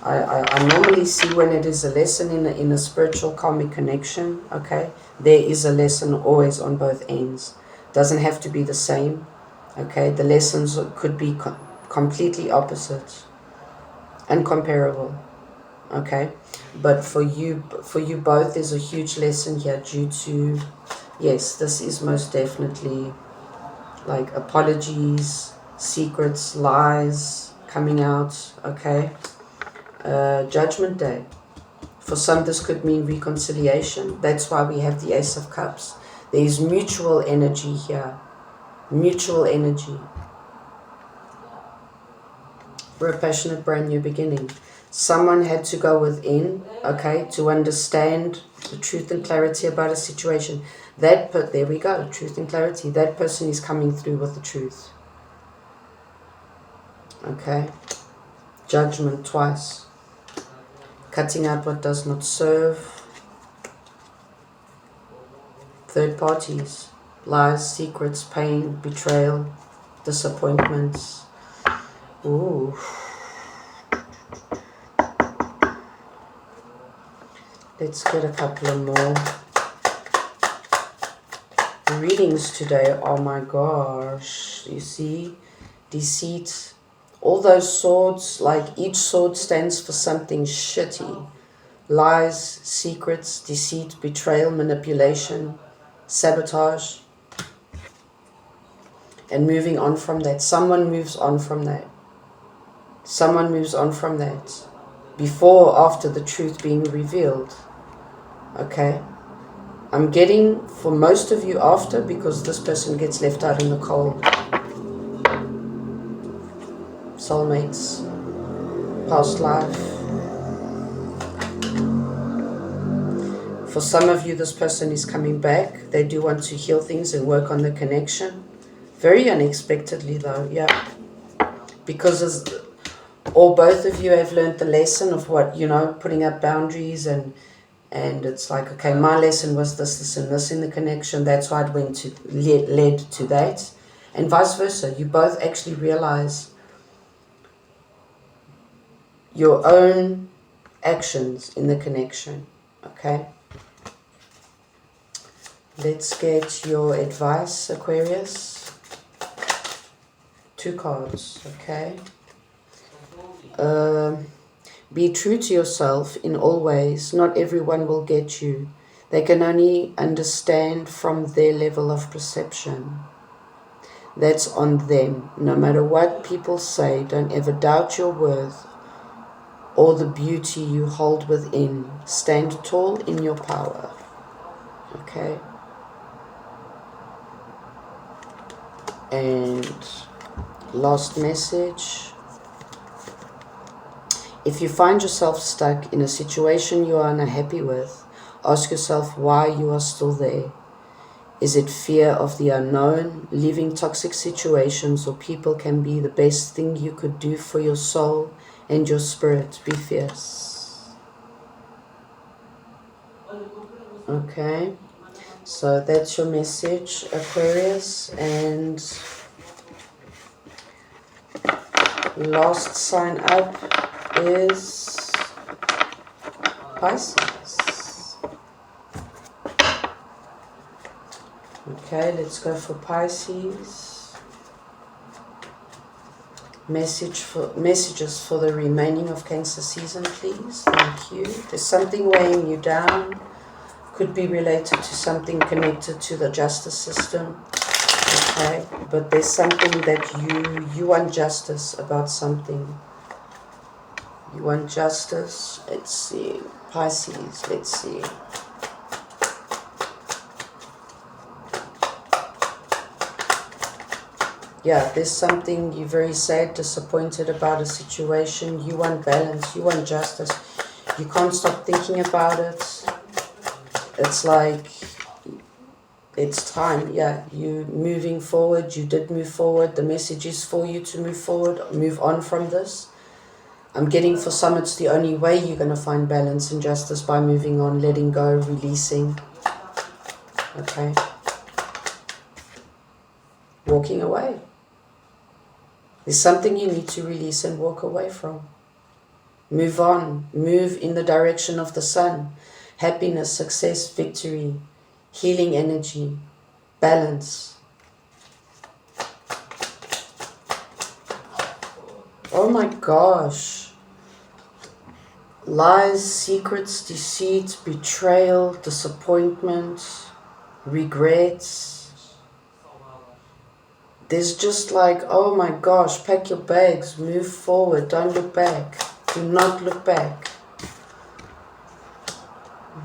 I normally see when it is a lesson in a spiritual karmic connection, okay, there is a lesson always on both ends. Doesn't have to be the same, okay? The lessons could be completely opposite, incomparable, okay? But for you both, there's a huge lesson here due to, yes, this is most definitely like apologies, secrets, lies coming out, okay? Judgment Day. For some, this could mean reconciliation. That's why we have the Ace of Cups. There is mutual energy here. Mutual energy. For a passionate brand new beginning. Someone had to go within, okay, to understand the truth and clarity about a situation. There we go, truth and clarity. That person is coming through with the truth. Okay. Judgment twice. Cutting out what does not serve. Third parties, lies, secrets, pain, betrayal, disappointments. Ooh. Let's get a couple of more readings today. Oh my gosh. You see? Deceit. All those swords, like each sword stands for something shitty. Lies, secrets, deceit, betrayal, manipulation, sabotage, and moving on from that. Someone moves on from that. Someone moves on from that. Before or after the truth being revealed. Okay? I'm getting, for most of you, after, because this person gets left out in the cold. Soulmates. Past life. For some of you, this person is coming back. They do want to heal things and work on the connection. Very unexpectedly though, yeah. Because or both of you have learned the lesson of what, putting up boundaries and it's like, okay, my lesson was this and this in the connection. That's why it led to that. And vice versa. You both actually realize your own actions in the connection. Okay? Let's get your advice, Aquarius. 2 cards, okay? Be true to yourself in all ways. Not everyone will get you. They can only understand from their level of perception. That's on them. No matter what people say, don't ever doubt your worth or the beauty you hold within. Stand tall in your power. Okay? And last message. If you find yourself stuck in a situation you are unhappy with, ask yourself why you are still there. Is it fear of the unknown? Leaving toxic situations or people can be the best thing you could do for your soul and your spirit. Be fierce. Okay, so that's your message, Aquarius. And last sign up is Pisces. Okay, let's go for Pisces. Messages for the remaining of Cancer season, please. Thank you. There's something weighing you down. Could be related to something connected to the justice system. Okay, but there's something that you want justice about something. You want justice. Let's see. Pisces, let's see. Yeah, there's something you're very sad, disappointed about a situation. You want balance, you want justice. You can't stop thinking about it. It's like, it's time, yeah. You moving forward, you did move forward. The message is for you to move forward, move on from this. I'm getting for some, it's the only way you're going to find balance and justice, by moving on, letting go, releasing. Okay. Walking away. There's something you need to release and walk away from. Move on. Move in the direction of the sun. Happiness, success, victory, healing energy, balance. Oh my gosh. Lies, secrets, deceit, betrayal, disappointment, regrets. There's just like, oh my gosh, pack your bags, move forward, don't look back. Do not look back.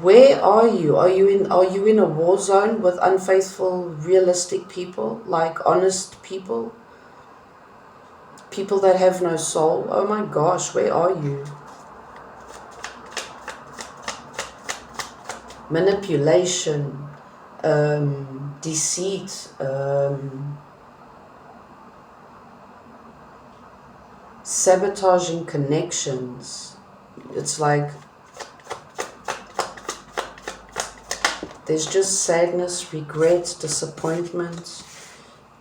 Where are you? Are you in a war zone with unfaithful, realistic people, like honest people? People that have no soul? Oh my gosh, where are you? Manipulation, deceit, sabotaging connections. It's like there's just sadness, regret, disappointment.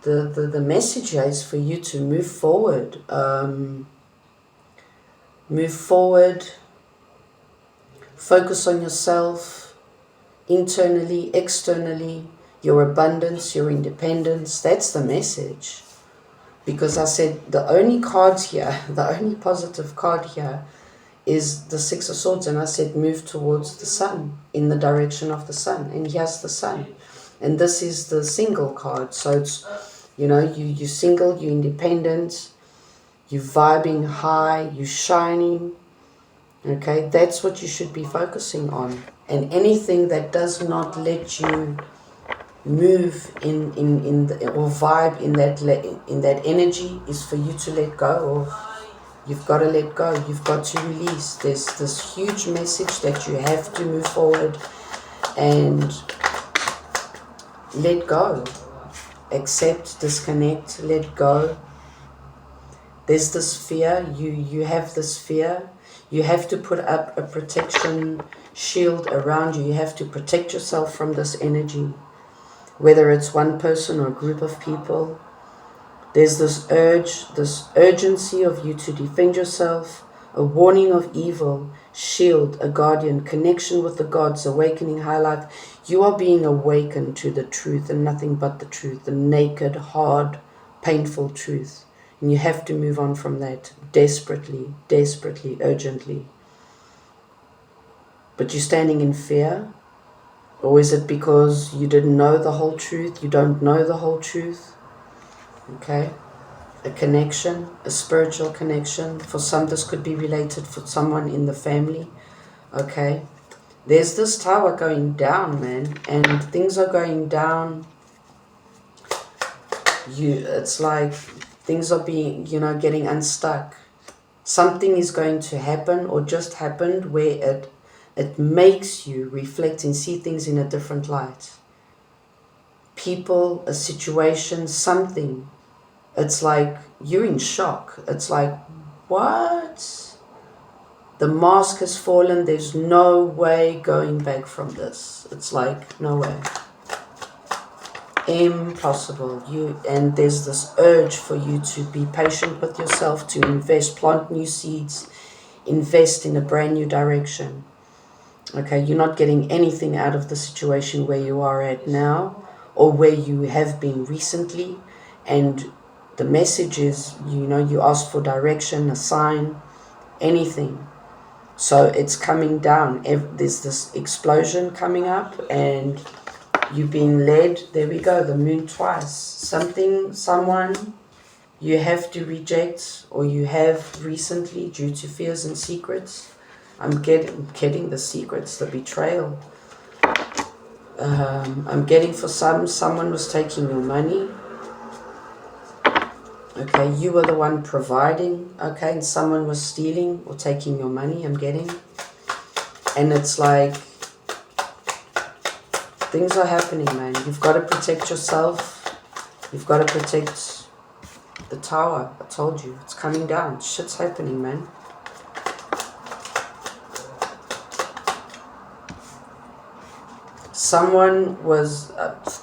The message here is for you to move forward. Move forward. Focus on yourself, internally, externally, your abundance, your independence. That's the message. Because I said the only cards here, the only positive card here is the Six of Swords. And I said move towards the sun, in the direction of the sun. And here's the sun. And this is the single card. So it's, you know, you're single, you're independent, you're vibing high, you're shining. Okay, that's what you should be focusing on. And anything that does not let you move in the, or vibe in that energy is for you to let go of. You've got to let go. You've got to release. There's this huge message that you have to move forward and let go. Accept, disconnect, let go. There's this fear. You have this fear. You have to put up a protection shield around you. You have to protect yourself from this energy. Whether it's one person or a group of people, there's this urge, this urgency of you to defend yourself, a warning of evil, shield, a guardian, connection with the gods, awakening, high life. You are being awakened to the truth and nothing but the truth, the naked, hard, painful truth. And you have to move on from that desperately, desperately, urgently. But you're standing in fear? Or is it because you didn't know the whole truth? You don't know the whole truth? Okay? A connection, a spiritual connection. For some, this could be related for someone in the family. Okay? There's this tower going down, man. And things are going down. It's like things are being, getting unstuck. Something is going to happen or just happened where it makes you reflect and see things in a different light. People, a situation, something. It's like you're in shock. It's like, what? The mask has fallen. There's no way going back from this. It's like, no way. Impossible. And there's this urge for you to be patient with yourself, to invest, plant new seeds, invest in a brand new direction. Okay, you're not getting anything out of the situation where you are at now or where you have been recently. And the message is, you ask for direction, a sign, anything. So it's coming down. There's this explosion coming up and you're being led. There we go, the moon twice. Someone you have to reject or you have recently due to fears and secrets. I'm getting the secrets, the betrayal. I'm getting for someone was taking your money. Okay, you were the one providing. Okay, and someone was stealing or taking your money, I'm getting. And it's like, things are happening, man. You've got to protect yourself. You've got to protect the tower. I told you, it's coming down. Shit's happening, man. Someone was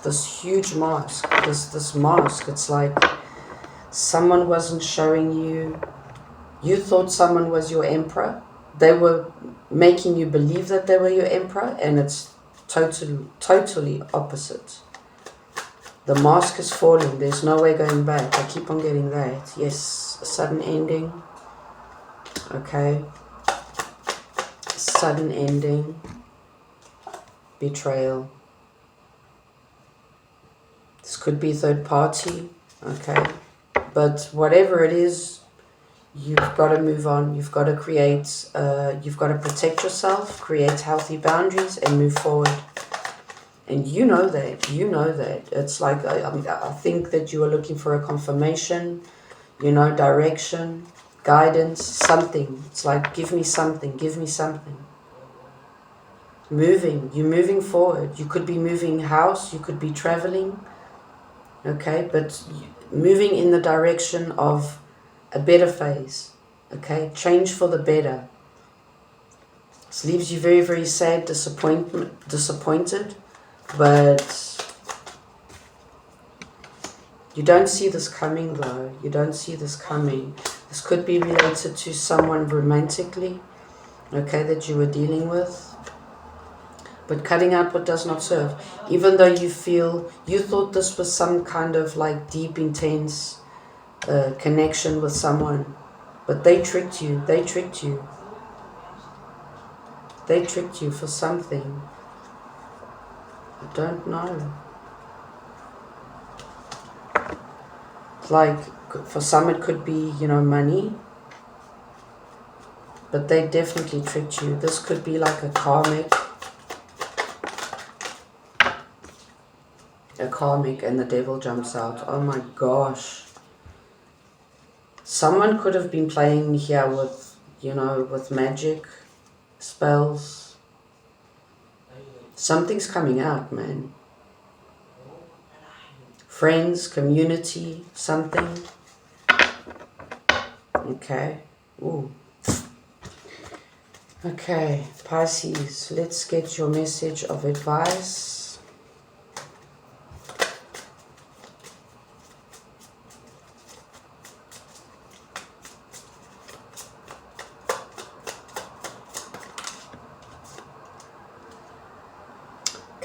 this huge mask, this mask. It's like someone wasn't showing you. You thought someone was your emperor. They were making you believe that they were your emperor, and it's totally opposite. The mask is falling. There's no way going back. I keep on getting that. Yes, a sudden ending. Okay. Sudden ending. Betrayal. This could be third party. Okay. But whatever it is, you've got to move on. You've got to create, you've got to protect yourself, create healthy boundaries and move forward. And you know that. It's like, I think that you are looking for a confirmation, direction, guidance, something. It's like, give me something. You're moving forward. You could be moving house, you could be traveling, okay, but moving in the direction of a better phase, okay, change for the better. This leaves you very, very sad, disappointed, but you don't see this coming though. You don't see this coming. This could be related to someone romantically, okay, that you were dealing with. But cutting out what does not serve. Even though you thought this was some kind of like deep, intense connection with someone. But they tricked you. They tricked you for something. I don't know. It's like, for some it could be, money. But they definitely tricked you. This could be like a karmic and the devil jumps out. Oh my gosh. Someone could have been playing here with, with magic, spells. Something's coming out, man. Friends, community, something. Okay. Ooh. Okay, Pisces, let's get your message of advice.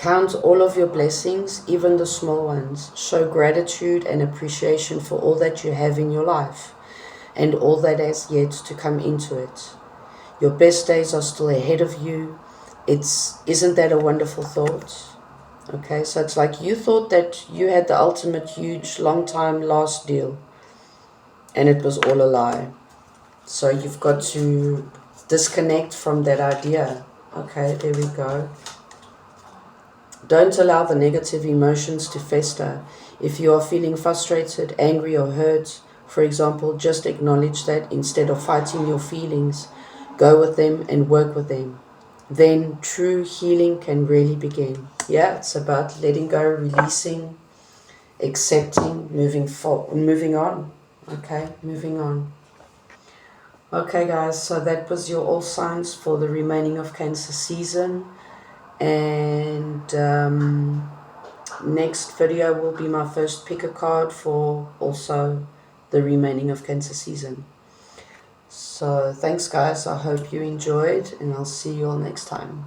Count all of your blessings, even the small ones. Show gratitude and appreciation for all that you have in your life and all that has yet to come into it. Your best days are still ahead of you. Isn't that a wonderful thought? Okay, so it's like you thought that you had the ultimate huge long time last deal and it was all a lie. So you've got to disconnect from that idea. Okay, there we go. Don't allow the negative emotions to fester. If you are feeling frustrated, angry or hurt, for example, just acknowledge that instead of fighting your feelings. Go with them and work with them. Then true healing can really begin. Yeah, it's about letting go, releasing, accepting, moving on. Okay, moving on. Okay, guys, so that was your all signs for the remaining of Cancer season. And next video will be my first pick a card for also the remaining of Cancer season. So thanks guys, I hope you enjoyed and I'll see you all next time.